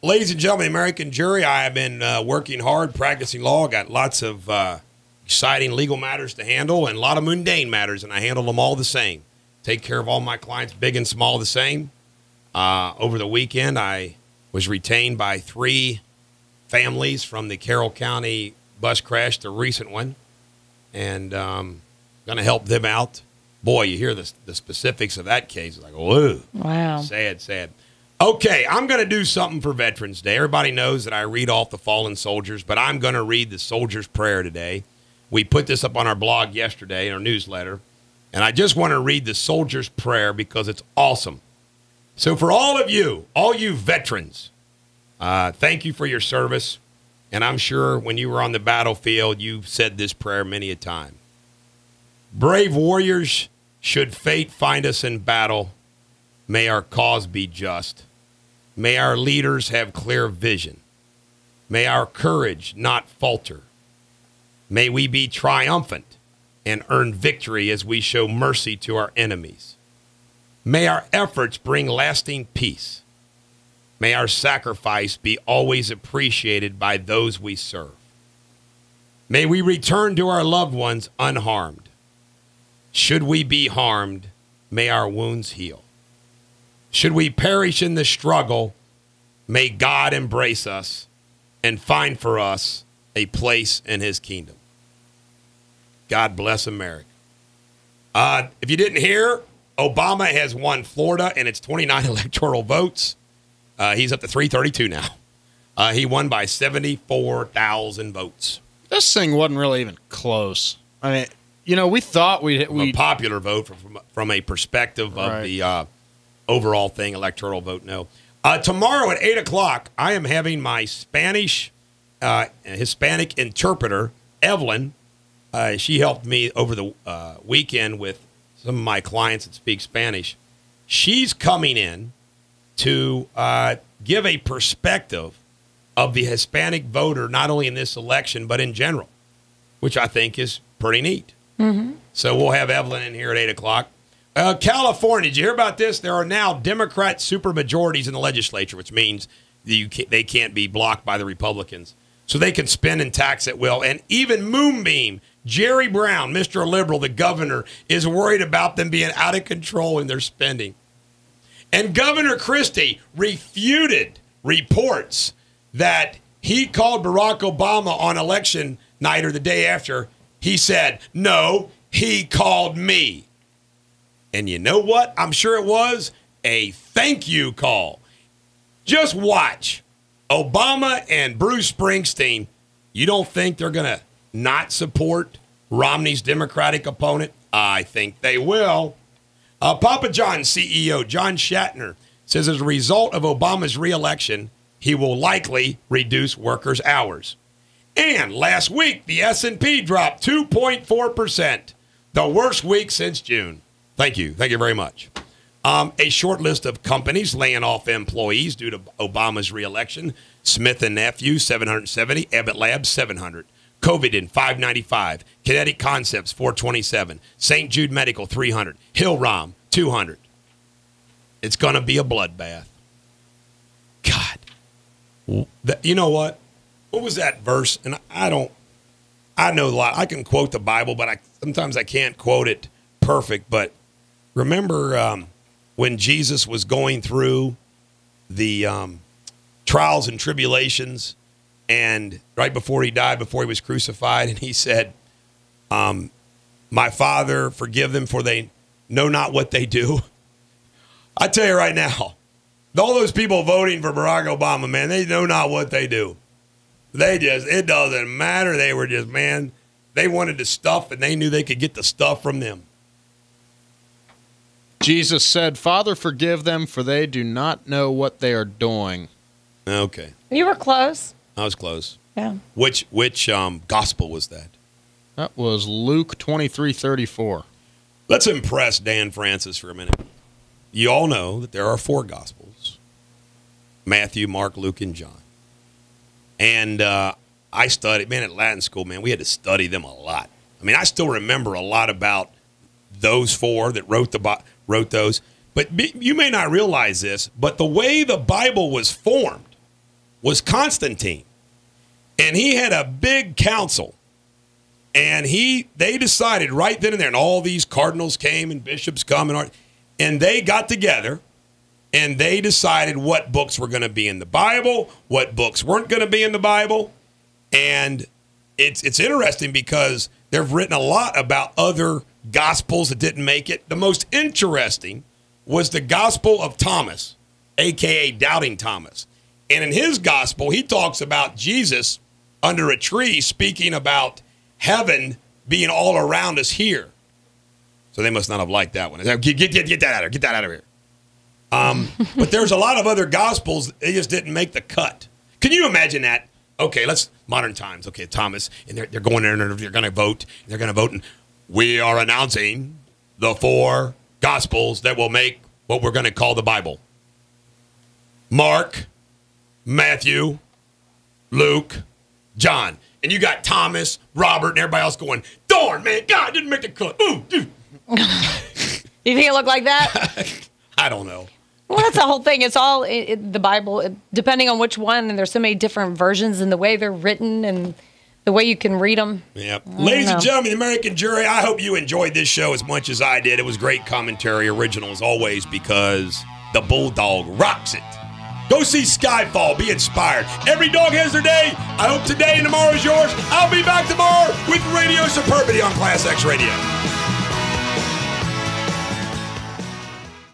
Ladies and gentlemen, American jury, I have been working hard, practicing law. Got lots of exciting legal matters to handle and a lot of mundane matters, and I handle them all the same. Take care of all my clients, big and small, the same. Over the weekend, I was retained by 3 families from the Carroll County bus crash, the recent one, and going to help them out. Boy, you hear the specifics of that case. It's like, whoa. Wow. Sad. Okay, I'm going to do something for Veterans Day. Everybody knows that I read off the fallen soldiers, but I'm going to read the soldier's prayer today. We put this up on our blog yesterday, in our newsletter, and I just want to read the soldier's prayer because it's awesome. So for all you veterans, thank you for your service, and I'm sure when you were on the battlefield, you said this prayer many a time. Brave warriors, should fate find us in battle, may our cause be just. May our leaders have clear vision. May our courage not falter. May we be triumphant and earn victory as we show mercy to our enemies. May our efforts bring lasting peace. May our sacrifice be always appreciated by those we serve. May we return to our loved ones unharmed. Should we be harmed, may our wounds heal. Should we perish in the struggle, may God embrace us and find for us a place in his kingdom. God bless America. If you didn't hear, Obama has won Florida and it's 29 electoral votes. He's up to 332 now. He won by 74,000 votes. This thing wasn't really even close. I mean, you know, we thought we a popular vote from a perspective of the overall thing, electoral vote, no. Tomorrow at 8 o'clock, I am having my Spanish, Hispanic interpreter, Evelyn. She helped me over the weekend with some of my clients that speak Spanish. She's coming in to give a perspective of the Hispanic voter, not only in this election, but in general, which I think is pretty neat. Mm-hmm. So we'll have Evelyn in here at 8 o'clock. California, did you hear about this? There are now Democrat supermajorities in the legislature, which means they can't be blocked by the Republicans. So they can spend and tax at will. And even Moonbeam, Jerry Brown, Mr. Liberal, the governor, is worried about them being out of control in their spending. And Governor Christie refuted reports that he called Barack Obama on election night or the day after. He said, no, he called me. And you know what? I'm sure it was a thank you call. Just watch. Obama and Bruce Springsteen, you don't think they're going to not support Romney's Democratic opponent? I think they will. Papa John's CEO, John Shatner, says as a result of Obama's reelection, he will likely reduce workers' hours. And last week, the S&P dropped 2.4%, the worst week since June. Thank you. Thank you very much. A short list of companies laying off employees due to Obama's reelection. Smith & Nephew, 770. Abbott Labs, 700. Covidin, 595. Kinetic Concepts, 427. St. Jude Medical, 300. Hillrom, 200. It's going to be a bloodbath. God. You know what? What was that verse? And I know a lot. I can quote the Bible, but sometimes I can't quote it perfect. But remember when Jesus was going through the trials and tribulations, and right before he died, before he was crucified, and he said, my Father, forgive them, for they know not what they do. I tell you right now, all those people voting for Barack Obama, man, they know not what they do. It doesn't matter. They were just, man, they wanted the stuff, and they knew they could get the stuff from them. Jesus said, Father, forgive them, for they do not know what they are doing. Okay. You were close. I was close. Yeah. Which gospel was that? That was Luke 23:34. Let's impress Dan Francis for a minute. You all know that there are 4 gospels: Matthew, Mark, Luke, and John. And I studied, man, at Latin school, man, we had to study them a lot. I mean, I still remember a lot about those 4 that wrote those. But you may not realize this, but the way the Bible was formed was Constantine. And he had a big council. And they decided right then and there, and all these cardinals came and bishops come, and they got together and they decided what books were going to be in the Bible, what books weren't going to be in the Bible. And it's interesting because they've written a lot about other gospels that didn't make it. The most interesting was the Gospel of Thomas, a.k.a. Doubting Thomas. And in his gospel, he talks about Jesus under a tree speaking about heaven being all around us here. So they must not have liked that one. Get that out of here. Get that out of here. But there's a lot of other gospels, they just didn't make the cut. Can you imagine that? Okay, modern times. Okay, Thomas, and they're going there and they're going to vote. They're going to vote, and we are announcing the 4 gospels that will make what we're going to call the Bible. Mark, Matthew, Luke, John. And you got Thomas, Robert, and everybody else going, darn, man, God didn't make the cut. Ooh, dude. You think it looked like that? I don't know. Well, that's the whole thing. It's all the Bible, depending on which one, and there's so many different versions and the way they're written and the way you can read them. Yep. Ladies and gentlemen, the American jury, I hope you enjoyed this show as much as I did. It was great commentary, original as always, because The Bulldog rocks it. Go see Skyfall. Be inspired. Every dog has their day. I hope today and tomorrow is yours. I'll be back tomorrow with Radio Superbity on Class X Radio.